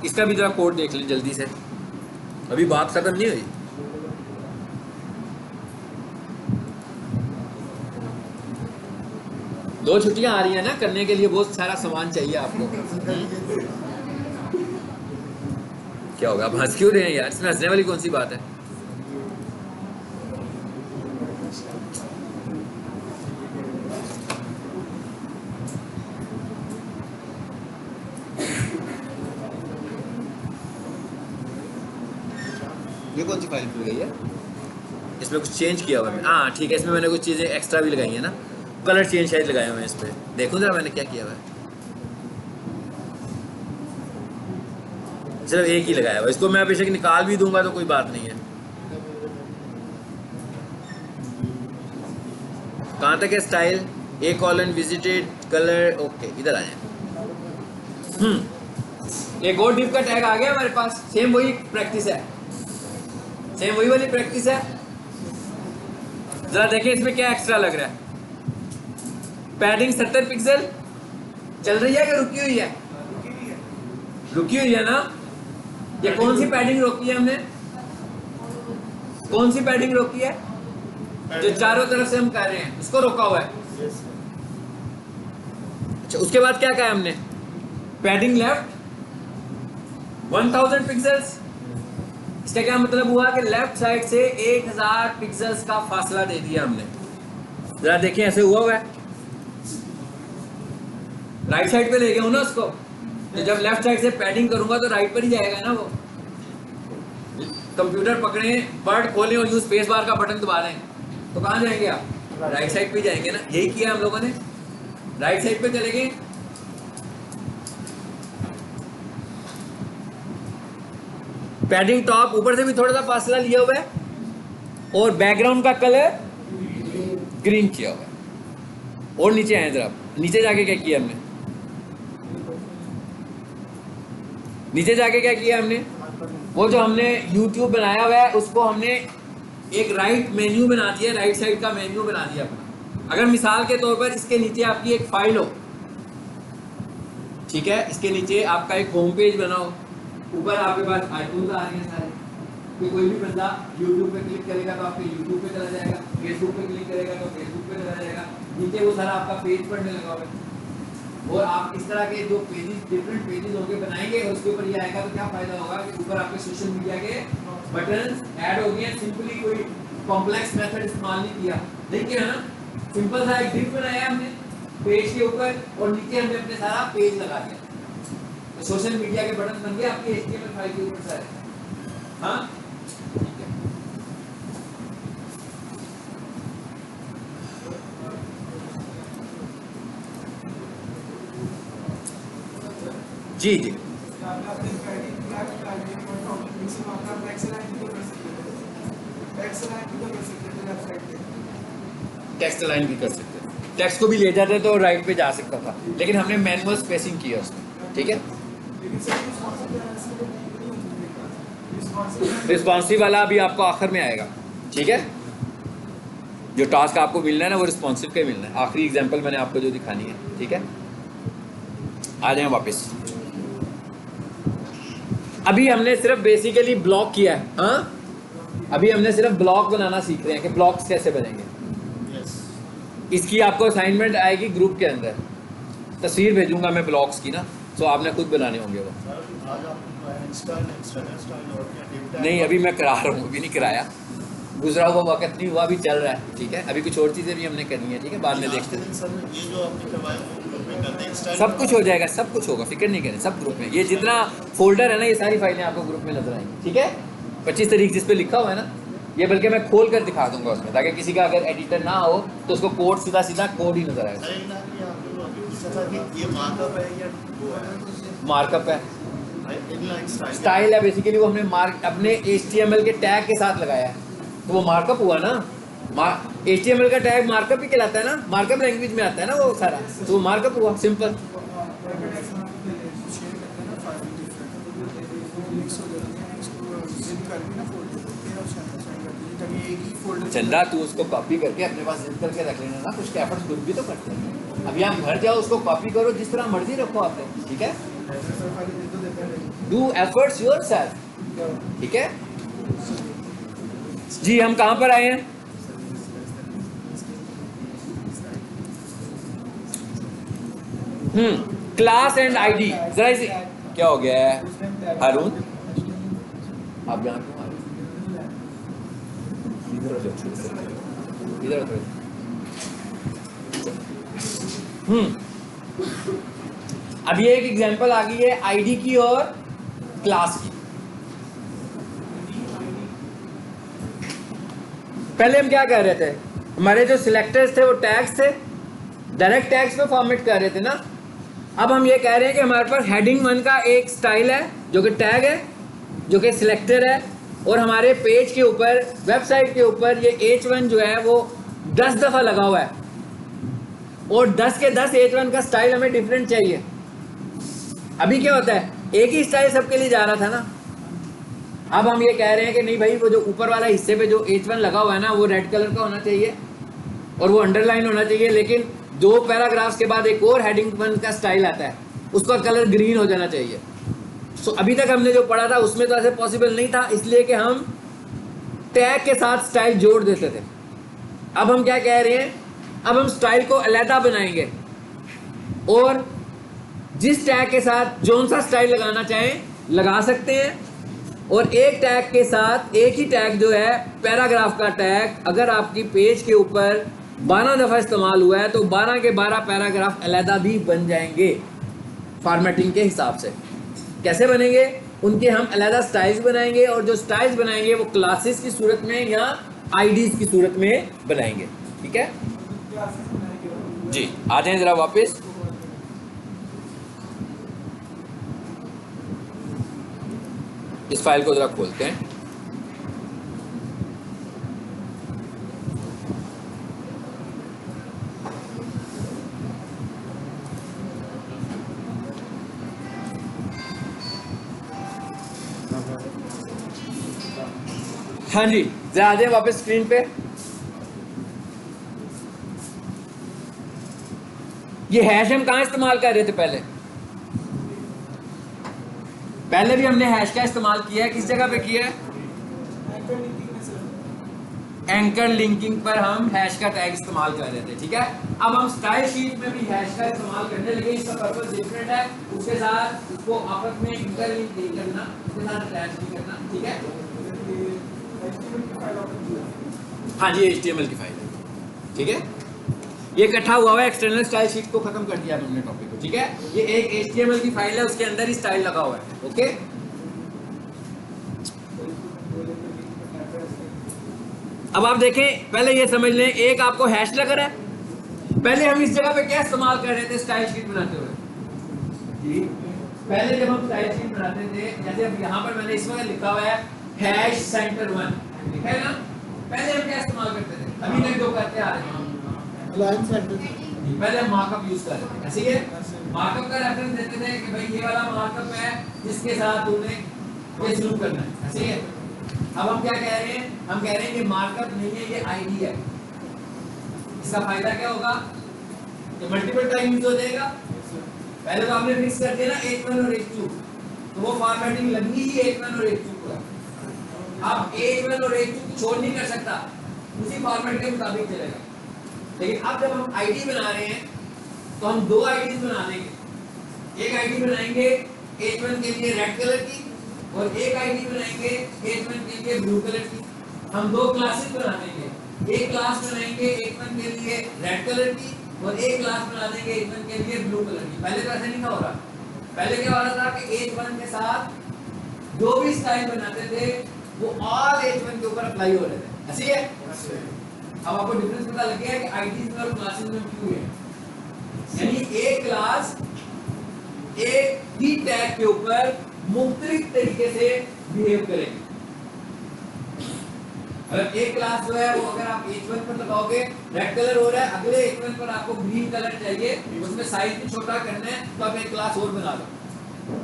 इसका भी जरा कोड देख लें जल्दी से, अभी बात खत्म नहीं हुई। दो छुट्टियां आ रही है ना, करने के लिए बहुत सारा सामान चाहिए आपको। क्या होगा, आप हंस क्यों रहे हैं यार, इसमें हंसने वाली कौन सी बात है। ये कौन सी फाइल खुल गई है, इसमें कुछ चेंज किया हुआ है। हाँ ठीक है, इसमें मैंने कुछ चीज़ें एक्स्ट्रा भी लगाई है ना, कलर चेंज शायद लगाए हुए हैं इस पर, देखो जरा मैंने क्या किया हुआ है। सिर्फ एक ही लगाया हुआ, इसको मैं बेशक निकाल भी दूंगा तो कोई बात नहीं है। कहाँ तक है स्टाइल, ए कॉलन विजिटेड कलर, ओके इधर आ जाए। एक और डिव का टैग आ गया हमारे पास, सेम वही प्रैक्टिस है, सेम वही वाली प्रैक्टिस है। जरा देखें इसमें क्या एक्स्ट्रा लग रहा है। पैडिंग 70 पिक्सल चल रही है कि रुकी हुई है, रुकी हुई है ना। ये कौन सी पैडिंग रोकी है हमने, कौन सी पैडिंग रोकी है? जो चारों तरफ से हम कर रहे हैं उसको रोका हुआ है। अच्छा, उसके बाद क्या कहा हमने? Padding left 1000 pixels. इसका क्या मतलब हुआ कि लेफ्ट साइड से 1000 पिक्सल्स का फासला दे दिया हमने। जरा देखें, ऐसे हुआ है। राइट साइड पे ले गया हूं ना उसको, तो जब लेफ्ट साइड से पैडिंग करूंगा तो राइट पर ही जाएगा ना वो। कंप्यूटर पकड़े, वर्ड खोलें और यूज स्पेस बार का बटन दबा दें तो कहां जाएंगे आप? राइट साइड पे जाएंगे ना। यही किया हम लोगों ने, राइट साइड पे चले गए। पैडिंग टॉप ऊपर से भी थोड़ा सा फासला लिया हुआ है और बैकग्राउंड का कलर ग्रीन किया हुआ है। और नीचे आए जरा, नीचे जाके क्या किया हमने? नीचे जाके क्या किया हमने? वो जो हमने YouTube बनाया हुआ है उसको हमने एक राइट मेन्यू बना दिया, राइट साइड का मेन्यू बना दिया अपना। अगर मिसाल के तौर पर इसके नीचे आपकी एक फाइल हो, ठीक है, इसके नीचे आपका एक होम पेज बना हो, ऊपर आपके पास आइकॉन्स आ रहे हैं सारे, तो कोई भी बंदा YouTube पे क्लिक करेगा तो आपके YouTube पे चला जाएगा, Facebook पे क्लिक करेगा तो Facebook पे चला जाएगा, नीचे वो सारा आपका पेज पढ़ने लगा हुआ है। और आप इस तरह के जो पेजेस, डिफरेंट पेजेस होके बनाएंगे और उसके ऊपर ये आएगा तो क्या फायदा होगा कि ऊपर आपके सोशल मीडिया के बटन ऐड हो गए। सिंपली कोई कॉम्प्लेक्स मेथड इस्तेमाल नहीं किया, देखिए ना, सिंपल सा एक डिव बनाया हमने पेज के ऊपर और नीचे हमने अपने सारा पेज लगा दिया, तो सोशल मीडिया के बटन बन गए आपके HTML फाइल के ऊपर सारे। हाँ, जी जी, टेक्स्ट अलाइन भी कर सकते हैं, टेक्स्ट को भी ले जाते तो राइट पे जा सकता था, लेकिन हमने मैनुअल स्पेसिंग किया उसमें। ठीक है, रिस्पॉन्सिव वाला अभी आपको आखिर में आएगा। ठीक है, जो टास्क आपको मिलना है ना वो रिस्पॉन्सिव का मिलना है। आखिरी एग्जांपल मैंने आपको जो दिखानी है। ठीक है, आ जाए वापस। अभी हमने सिर्फ बेसिकली ब्लॉक किया है। हाँ, अभी हमने सिर्फ ब्लॉक बनाना सीख रहे हैं कि ब्लॉक्स कैसे बनेंगे। इसकी आपको असाइनमेंट आएगी ग्रुप के अंदर, तस्वीर भेजूंगा मैं ब्लॉक्स की ना, तो आपने खुद बनाने होंगे वो। नहीं, अभी मैं करा रहा हूँ, अभी नहीं कराया, गुजरा हुआ वक्त नहीं हुआ, अभी चल रहा है। ठीक है, अभी कुछ और चीज़ें भी हमने करनी है। ठीक है, बाद में देखते हैं। सब कुछ हो जाएगा, सब कुछ होगा, फिक्र नहीं करें, सब ग्रुप में। ये जितना फोल्डर है ना, ये सारी फाइलें आपको ग्रुप में नजर आएंगी। ठीक है, 25 तारीख जिस पे लिखा हुआ है ना, ये बल्कि मैं खोल कर दिखा दूंगा उसमें, ताकि किसी का अगर एडिटर ना हो तो उसको कोड सीधा सीधा कोड ही नजर आएगा। मार्कअप है, स्टाइल है, बेसिकली वो हमने मार्क अपने HTML के टैग के साथ लगाया है, तो वो मार्कअप हुआ ना। HTML का टैग मार्कअप ही कहलाता है ना, मार्कअप लैंग्वेज में आता है ना वो सारा, तो वो मार्कअप हुआ, सिंपल। चंदा, तू उसको कॉपी करके अपने पास जिप करके रख लेना ना, कुछ एफर्ट्स खुद भी तो करते हैं। अभी आप घर जाओ, उसको कॉपी करो, जिस तरह मर्जी रखो आप लोग। ठीक है, डू एफर्ट्स योरसेल्फ। ठीक है जी, हम कहाँ पर आए हैं? Class and ID. जरा इसे क्या हो गया है हारून, आप यहाँ क्यों आ रहे? इधर अब ये एक एग्जांपल आ गई है आईडी की और क्लास की। पहले हम क्या कर रहे थे, हमारे जो सिलेक्टर्स थे वो टैग्स थे, डायरेक्ट टैग्स में फॉर्मेट कर रहे थे ना। अब हम ये कह रहे हैं कि हमारे पास हेडिंग 1 का एक स्टाइल है जो कि टैग है, जो कि सिलेक्टर है, और हमारे पेज के ऊपर, वेबसाइट के ऊपर ये H1 जो है वो 10 दफ़ा लगा हुआ है, और 10 के 10 H1 का स्टाइल हमें डिफरेंट चाहिए। अभी क्या होता है, एक ही स्टाइल सबके लिए जा रहा था ना। अब हम ये कह रहे हैं कि नहीं भाई, वो जो ऊपर वाला हिस्से पे जो H1 लगा हुआ है ना, वो रेड कलर का होना चाहिए और वो अंडरलाइन होना चाहिए, लेकिन 2 पैराग्राफ्स के बाद एक और हेडिंग 1 का स्टाइल आता है, उसका कलर ग्रीन हो जाना चाहिए। सो अभी तक हमने जो पढ़ा था उसमें तो ऐसे पॉसिबल नहीं था, इसलिए कि हम टैग के साथ स्टाइल जोड़ देते थे। अब हम क्या कह रहे हैं, अब हम स्टाइल को अलहदा बनाएंगे और जिस टैग के साथ जौन सा स्टाइल लगाना चाहें लगा सकते हैं। और एक टैग के साथ एक ही टैग जो है पैराग्राफ का टैग, अगर आपकी पेज के ऊपर 12 दफ़ा इस्तेमाल हुआ है तो 12 के 12 पैराग्राफ अलहदा भी बन जाएंगे फॉर्मेटिंग के हिसाब से। कैसे बनेंगे, उनके हम अलहदा स्टाइल्स बनाएंगे और जो स्टाइल्स बनाएंगे वो क्लासेस की सूरत में या आईडीज की सूरत में बनाएंगे। ठीक है जी, आ जाएं जरा वापस। इस फाइल को जरा खोलते हैं। हाँ जी, जरा आ जाए वापस स्क्रीन पे। ये हैश हम कहाँ इस्तेमाल कर रहे थे पहले भी हमने हैश का इस्तेमाल किया है। किस जगह पे किया है, एंकर लिंकिंग पर हम हैश का टैग इस्तेमाल कर रहे थे। ठीक है, अब हम स्टाइल शीट में भी हैश का इस्तेमाल करने लगे। इसका पर्पस डिफरेंट है, उसके साथ उसको आपस में इंटरलिंक नहीं करना, उसके साथ अटैच नहीं करना। ठीक है, हाँ जी, HTML की फाइल है। ठीक है, ये इकट्ठा हुआ है, एक्सटर्नल स्टाइल शीट को खत्म कर दिया हमने टॉपिक को। ठीक है, ये एक HTML की फाइल है, उसके अंदर ही स्टाइल लगा हुआ है। ओके, अब आप देखें, पहले ये समझ लें, एक आपको हैश लग रहा है। पहले हम इस जगह पे क्या इस्तेमाल कर रहे थे स्टाइल शीट बनाते हुए जी, पहले जब हम स्टाइल शीट बनाते थे, जैसे अब यहाँ पर मैंने इस वक्त लिखा हुआ है हैश सेंटर 1, लिखा है ना। पहले हम क्या इस्तेमाल करते थे, अभी तक जो करते आ रहे हैं, पहले हम मार्कअप यूज कर रहे थे। ऐसे ही मार्कअप का रेफरेंस देते थे कि भाई ये वाला मार्कअप है जिसके साथ तुमने ये शुरू करना है। ऐसे ही अब हम क्या कह रहे हैं, हम कह रहे हैं कि मार्कअप नहीं है, ये आईडी है। इसका फायदा क्या होगा, ये मल्टीपल टाइम यूज हो जाएगा। पहले तो आपने फिक्स कर दिया ना H1 और H2, तो वो फॉर्मेटिंग लगनी ही H1 और H2 को है। अब H1 और H2 को छोड़ नहीं कर सकता, उसी फॉर्मेट के मुताबिक चलेगा। लेकिन अब जब हम आईडी बना रहे हैं तो हम दो आईडीज बना देंगे। एक आईडी बनाएंगे H1 के लिए रेड कलर की और एक आईडी बनाएंगे H1 के लिए ब्लू कलर की। हम दो क्लासेस बना देंगे, एक क्लास बनाएंगे H1 के लिए रेड कलर की और एक क्लास बना देंगे H1 के लिए ब्लू कलर की। पहले तो ऐसा नहीं था हो रहा। पहले क्या हो रहा था कि H1 के साथ जो भी स्टाइल बनाते थे वो ऑल H1 के ऊपर अप्लाई हो रहे थे। ऐसे है, अब आपको डिफरेंस पता लग गया है कि आईडीज में और क्लासेस में क्यों है। यानी एक क्लास एक ही टैग के ऊपर मुख्तलिफ तरीके से बिहेव करेगी। अगर एक क्लास जो है वो अगर आप H1 पर लगाओगे रेड कलर हो रहा है, अगले H1 पर आपको ग्रीन कलर चाहिए, उसमें साइज भी छोटा करना है, तो आप एक क्लास और बना लो।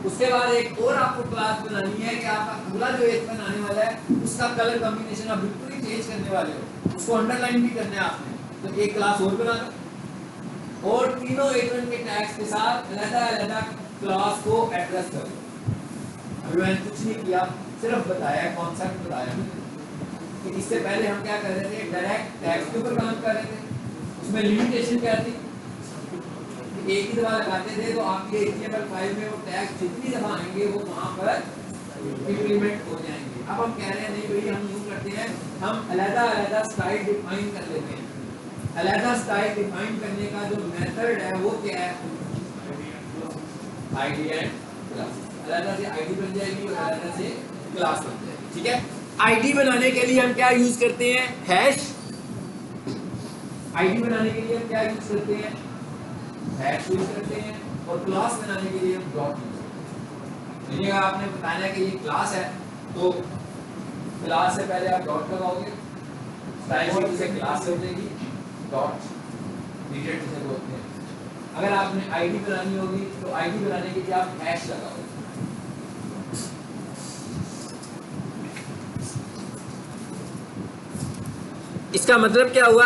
उसके बाद एक और आपको क्लास बनानी है कि आपका अगला जो H1 आने वाला है उसका कलर कॉम्बिनेशन आप बिल्कुल ही चेंज करने वाले हो, उसको अंडरलाइन भी करना है आपने, तो एक क्लास और बना लो और तीनों H1 के टैग्स के साथ अलग-अलग क्लास को एड्रेस करो। अभी मैंने कुछ नहीं किया, सिर्फ बताया, कॉन्सेप्ट बताया कि इससे पहले हम क्या कर रहे थे, डायरेक्ट टैग्स के ऊपर काम कर रहे थे। उसमें लिमिटेशन क्या थी, एक ही दफा लगाते थे तो आपके HTML फाइल में वो टैग जितनी दफा आएंगे वो वहां पर इंप्लीमेंट हो जाएंगे। अब हम कह रहे हैं नहीं भाई, हम यूं करते हैं, हम अलग-अलग स्टाइल डिफाइन कर लेते हैं। अलग स्टाइल डिफाइन करने का जो मेथड है वो क्या है, आईडी एंड क्लास। अलग से आईडी बन जाएगी और अलग से क्लास बन जाएगी। ठीक है, आईडी बनाने के लिए हम क्या यूज करते हैं, हैश। आईडी बनाने के लिए हम क्या यूज करते हैं, हैश यूज करते हैं। और क्लास बनाने के लिए हम डॉट यूज करते हैं। यानी अगर आपने बताया कि ये क्लास है तो क्लास से पहले आप डॉट लगाओगे, स्टाइल शीट से क्लास हो जाएगी, डॉट डिटेल से बोलते हैं। अगर आपने आईडी बनानी होगी तो आईडी बनाने के लिए आप हैश लगाओगे। इसका मतलब क्या हुआ,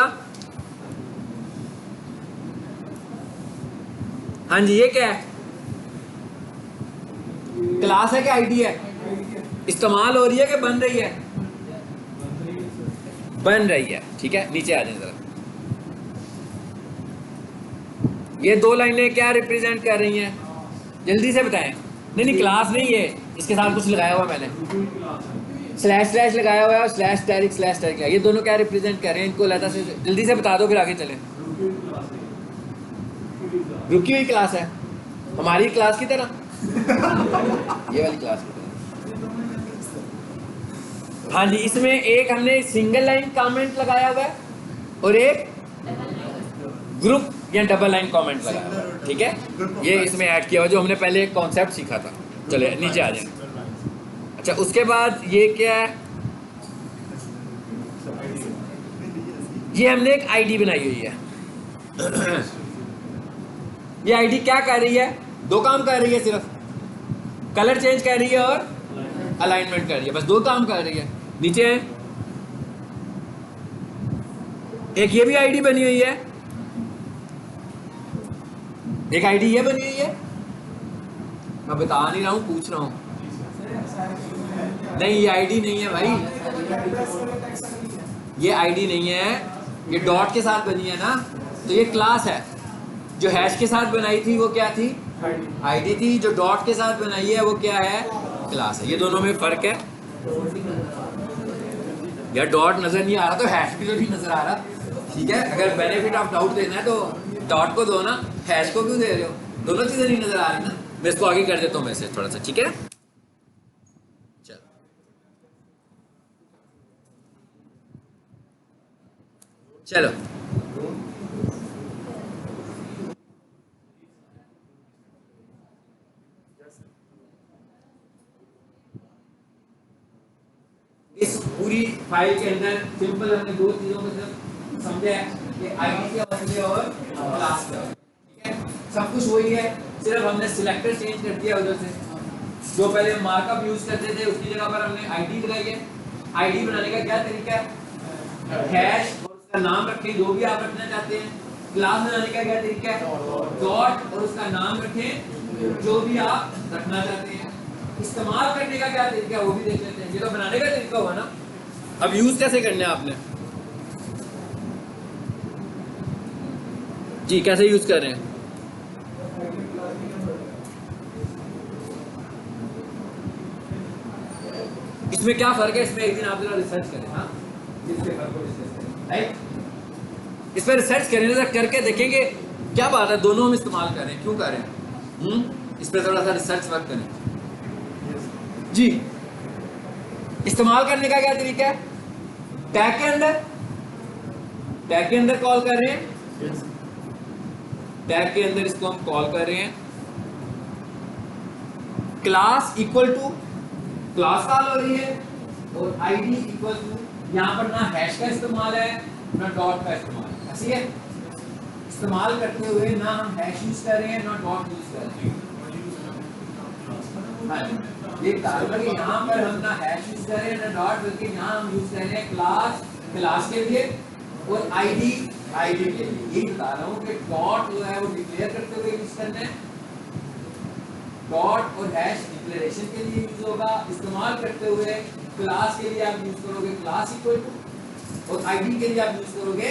हाँ जी, ये क्या है, क्लास है कि आईडी है, इस्तेमाल हो रही है कि बन रही है, बन रही है, ठीक है। नीचे आ जाए जरा, ये दो लाइनें क्या रिप्रेजेंट कर रही हैं, जल्दी से बताएं। नहीं क्लास नहीं है, इसके साथ कुछ लगाया हुआ मैंने, स्लैश स्लैश लगाया हुआ है और स्लैश टैरिक लगाया, ये दोनों क्या रिप्रेजेंट कर रहे हैं, इनको अलग से जल्दी से बता दो फिर आगे चलें। रुकी हुई क्लास है, हमारी क्लास की तरह ये वाली क्लास की तरह। हाँ जी, इसमें एक हमने सिंगल लाइन कमेंट लगाया हुआ है और एक ग्रुप या डबल लाइन कमेंट लगाया हुआ है, ठीक है। ये इसमें ऐड किया हुआ जो हमने पहले एक कॉन्सेप्ट सीखा था। चले नीचे आ जाए। अच्छा, उसके बाद ये क्या है, ये हमने एक आईडी बनाई हुई है। ये आईडी क्या कर रही है, दो काम कर रही है, सिर्फ कलर चेंज कर रही है और अलाइनमेंट कर रही है, बस दो काम कर रही है। नीचे है एक ये भी आईडी बनी हुई है, एक आईडी ये बनी हुई है, मैं बता नहीं रहा हूं, पूछ रहा हूं। नहीं ये आईडी नहीं है भाई, ये आईडी नहीं है, ये डॉट के साथ बनी है ना, तो ये क्लास है। जो हैश के साथ बनाई थी वो क्या थी, आईडी थी। जो डॉट के साथ बनाई है वो क्या है, क्लास है। ये दोनों में फर्क है। यार डॉट नजर नहीं आ रहा तो हैश भी तो नहीं नजर आ रहा, ठीक है। अगर बेनिफिट ऑफ डाउट देना है तो डॉट को दो ना, हैश को क्यों दे रहे हो, दोनों चीजें नहीं नजर आ रही ना। मैं इसको आगे कर देता हूँ मैसेज थोड़ा सा, ठीक है। चलो इस पूरी फाइल के अंदर सिंपल हमने दो चीजों को सिर्फ समझा है कि आईडी क्या होती है और क्लास क्या होती है, ठीक है। सब कुछ वही है, सिर्फ हमने सिलेक्टर चेंज कर दिया उधर से। जो पहले मार्कअप यूज करते थे उसकी जगह पर हमने आईडी लगाई है। आईडी बनाने का क्या तरीका है, हैश और उसका नाम रखें जो भी आप रखना चाहते हैं। क्लास बनाने का क्या तरीका है, डॉट और उसका नाम रखें जो भी आप रखना चाहते हैं। इस्तेमाल करने का क्या तरीका है वो भी देख लेते हैं। ये तो बनाने का तरीका हुआ ना, अब यूज कैसे करना है आपने, जी कैसे यूज कर रहे हैं। इसमें क्या फर्क है, इसमें एक दिन आप जरा रिसर्च करें, हाँ इसके फर्क को डिस्कस करें, राइट। इस पर रिसर्च करें, जरा करके देखेंगे क्या बात है, दोनों हम इस्तेमाल कर रहे हैं, क्यों कर रहे हैं। इस पर थोड़ा सा रिसर्च वर्क करें जी। इस्तेमाल करने का क्या तरीका है, टैग के अंदर कॉल कर रहे हैं, टैग के अंदर इसको हम कॉल कर रहे हैं। Class equal to class call हो रही है और आईडी इक्वल टू, यहां पर ना हैश का इस्तेमाल है ना डॉट का इस्तेमाल है, ऐसी है। इस्तेमाल करते हुए ना हम हैश यूज कर रहे हैं ना डॉट यूज कर रहे हैं। ये कारण है कि यहाँ पर हम ना हैश यूज कर रहे हैं ना डॉट, बल्कि यहाँ हम यूज कर रहे हैं क्लास के लिए और आईडी के लिए। यही बता रहा हूँ कि डॉट जो है वो डिक्लेयर करते हुए यूज करना है, डॉट और हैश डिक्लेरेशन के लिए यूज होगा। इस्तेमाल करते हुए क्लास के लिए आप यूज करोगे क्लास इक्वल टू और आईडी के लिए आप यूज करोगे।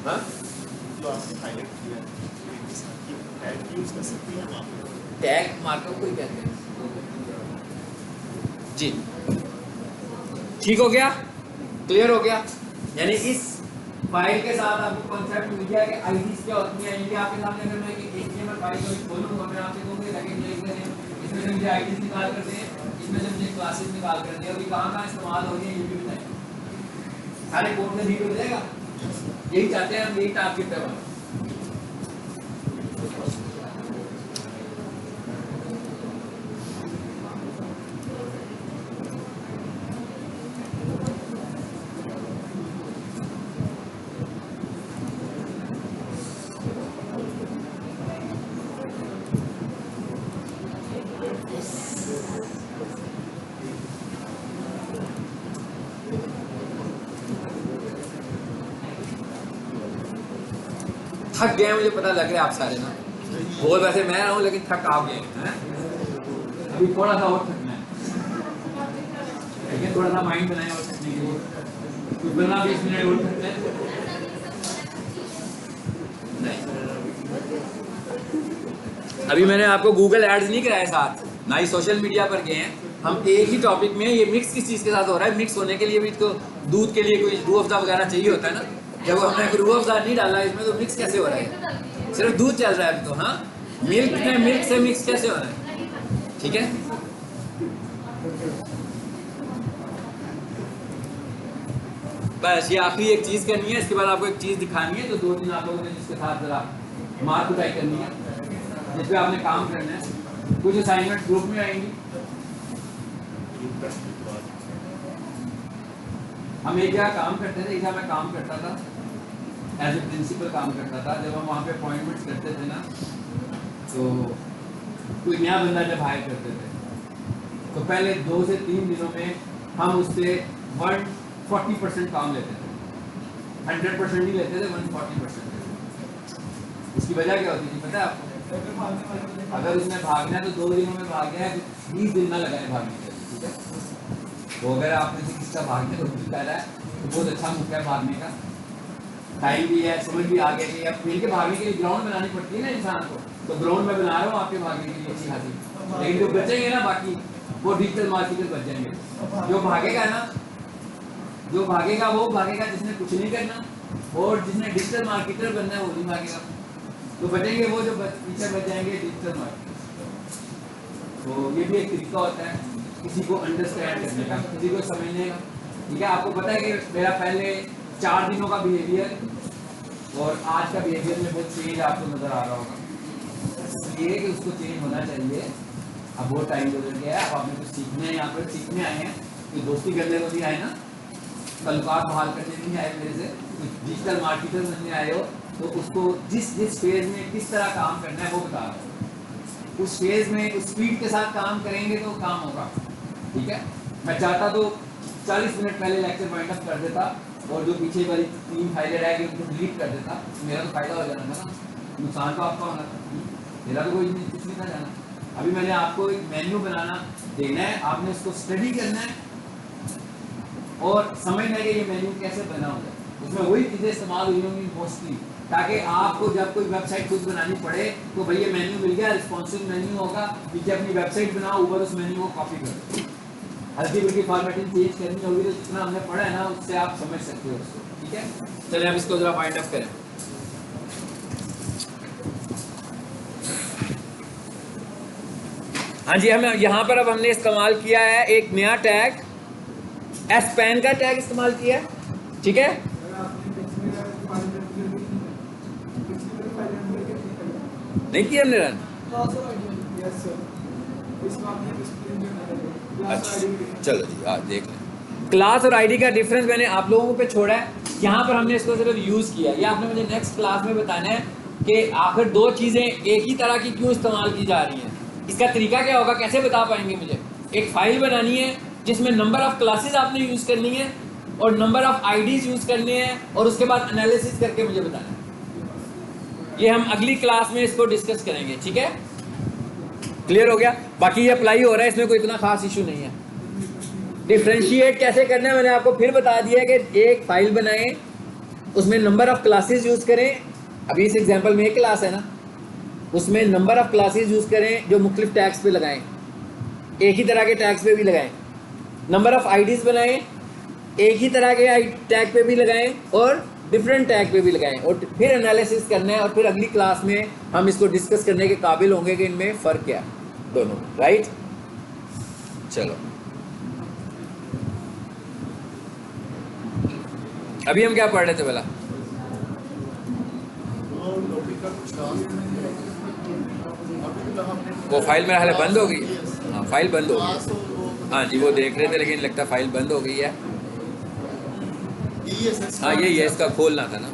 हाँ जो आपने हाईलाइट किया है टैग यूज कर सकते हैं आप, टैग मार्कअप को ही कहते हैं जी। ठीक हो गया, क्लियर हो गया। यानी इस फाइल के साथ आपको कॉन्सेप्ट मिल गया कि आईडीज क्या होती हैं। ये आपके सामने अगर मैं एक HTML फाइल को खोलूंगा, मैं आपसे कहूंगा इसमें से मुझे आईडीज निकाल कर दें, इसमें से मुझे क्लासेस निकाल कर दें और ये कहाँ इस्तेमाल हो रही है ये भी बताएं। सारे कोड में रीड हो जाएगा, यही चाहते हैं हम, यही टारगेट है हमारा। थक गए, मुझे पता लग रहा है आप सारे ना, बोल वैसे मैं रहा हूँ लेकिन थक आप गए हैं, अभी थोड़ा सा और थकना है। ठीक है, थोड़ा सा माइंड बनाए और सीखने के लिए। कुछ बनना 20 मिनट और सकते हैं नहीं। अभी मैंने आपको गूगल एड्स नहीं कराए साथ, ना ही सोशल मीडिया पर गए हैं। हम एक ही टॉपिक में, ये मिक्स किस चीज़ के साथ हो रहा है, मिक्स होने के लिए भी तो दूध के लिए कोई रूह अफ़ज़ा वगैरह चाहिए होता है ना। जब हमने रूह अफ़ज़ा नहीं डाला इसमें तो मिक्स कैसे हो रहा है, सिर्फ दूध चल रहा है अभी तो। हाँ, मिल्क में मिल्क से मिक्स कैसे हो रहा है, ठीक है। बस ये आखिरी एक चीज़ करनी है, इसके बाद आपको एक चीज़ दिखानी है, तो 2 दिन आप लोगों ने जिसके साथ जरा मार्क उठाई करनी है, जिस पे आपने काम करना है। कुछ असाइनमेंट ग्रुप में आएंगी। हम एक जगह काम करते थे, एक जगह मैं काम करता था, एज ए प्रिंसिपल काम करता था। जब हम वहाँ पे अपॉइंटमेंट्स करते थे ना, तो कोई नया बंदा जब हायर करते थे तो पहले 2 से 3 दिनों में हम उससे 140% काम लेते थे। 100% नहीं लेते थे, 140%। इसकी वजह क्या होती थी पता है आपको? अगर उसने भागना है तो 2 दिनों में भाग गया है, 20 दिन ना लगाए भागने के लिए, ठीक है। तो अगर आपने से किसका भागने को कह रहा है तो बहुत अच्छा मौका है भागने का, टाइम भी है, समझ भी आ गया कि अब मिल के भागने के लिए ग्राउंड बनानी पड़ती है ना इंसान को। तो ग्राउंड में बना रहा हूँ आपके भागने के लिए अच्छी खासी, लेकिन जो बचेंगे ना बाकी वो डिजिटल मार्केटर बच जाएंगे। जो भागेगा ना, जो भागेगा वो भागेगा जिसने कुछ नहीं करना, और जिसने डिजिटल मार्केटर बनना है वो नहीं भागेगा। तो बचेंगे वो जो पीछे बच जाएंगे डिजिटल मार्केटर। तो ये भी एक तरीका होता है किसी को अंडरस्टैंड करने का, किसी को समझने का, ठीक है। आपको पता है कि मेरा पहले 4 दिनों का बिहेवियर और आज का बिहेवियर में बहुत चेंज आपको नजर आ रहा होगा। ये कि उसको चेंज होना चाहिए। अब बहुत टाइम गुजर गया है, अब आपने कुछ सीखने हैं, यहाँ पर सीखने आए हैं, कोई दोस्ती करने को नहीं आए ना, तल्लुकात बहाल करने नहीं आए मेरे से, कुछ डिजिटल मार्केटर बनने आए हो, तो उसको जिस फेज में किस तरह काम करना है वो बता रहा हूँ। उस फेज में उस स्पीड के साथ काम करेंगे तो काम होगा, ठीक है। मैं चाहता तो 40 मिनट पहले लेक्चर वाइंड अप कर देता और जो पीछे वाली 3 फाइलें रह गई उनको डिलीट कर देता, मेरा तो फायदा हो जाना था ना, नुकसान तो आपका होना था, मेरा तो कोई कुछ नहीं था जाना। अभी मैंने आपको एक मेन्यू बनाना देना है, आपने उसको स्टडी करना है और समझना है कि ये मेन्यू कैसे बना होगा। उसमें वही चीज़ें इस्तेमाल हुई होंगी मोस्टली, ताकि आपको जब कोई वेबसाइट खुद बनानी पड़े तो भाई ये मेन्यू मिल गया, रिस्पॉन्सिव मेन्यू होगा, पीछे अपनी वेबसाइट बनाओ, ऊपर उस मेन्यू को कॉपी करो, हल्की फुल्की फॉर्मेटिंग चेंज करनी होगी तो जितना हमने पढ़ा है ना उससे आप समझ सकते हो उसको, ठीक है। चलिए अब इसको जरा फाइंड अप करें। हाँ जी, हम यहाँ पर अब हमने इस्तेमाल किया है एक नया टैग, एस्पैन का टैग इस्तेमाल किया है, ठीक है। नहीं किया हमने रन। अच्छा चलो जी, देख लें। क्लास और आईडी का डिफरेंस मैंने आप लोगों पे छोड़ा है, यहाँ पर हमने इसको सिर्फ यूज़ किया है। ये आपने मुझे नेक्स्ट क्लास में बताना है कि आखिर 2 चीज़ें एक ही तरह की क्यों इस्तेमाल की जा रही हैं, इसका तरीका क्या होगा, कैसे बता पाएंगे मुझे। एक फाइल बनानी है जिसमें नंबर ऑफ़ क्लासेस आपने यूज़ करनी है और नंबर ऑफ़ आईडीज़ यूज़ करने हैं और उसके बाद एनालिसिस करके मुझे बताना है। ये हम अगली क्लास में इसको डिस्कस करेंगे, ठीक है। क्लियर हो गया। बाकी ये अप्लाई हो रहा है, इसमें कोई इतना खास इशू नहीं है। डिफ्रेंशिएट कैसे करना है मैंने आपको फिर बता दिया कि एक फाइल बनाएं, उसमें नंबर ऑफ़ क्लासेस यूज़ करें। अभी इस एग्जांपल में एक क्लास है ना, उसमें नंबर ऑफ़ क्लासेस यूज़ करें जो मुख्तलिफ टैग्स पे लगाएं, एक ही तरह के टैग्स पे भी लगाएं। नंबर ऑफ़ आईडीज़ बनाएं, एक ही तरह के टैग पे भी लगाएं और डिफरेंट टैग पे भी लगाएं, और फिर एनालिसिस करना है और फिर अगली क्लास में हम इसको डिस्कस करने के काबिल होंगे कि इनमें फ़र्क क्या है दोनों, राइट। चलो अभी हम क्या पढ़ रहे थे भला? वो फाइल मेरा हाल बंद हो गई। हाँ फाइल बंद हो गई। हाँ जी वो देख रहे थे लेकिन लगता है फाइल बंद हो गई है। हाँ यही है, इसका खोलना था ना।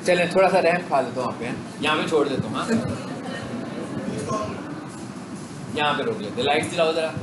चलें थोड़ा सा रहम खा लेता हूँ वहाँ पे, यहाँ पे छोड़ देता हूँ। हाँ यहाँ पे रोक लेते, लाइट जलाओ ज़रा।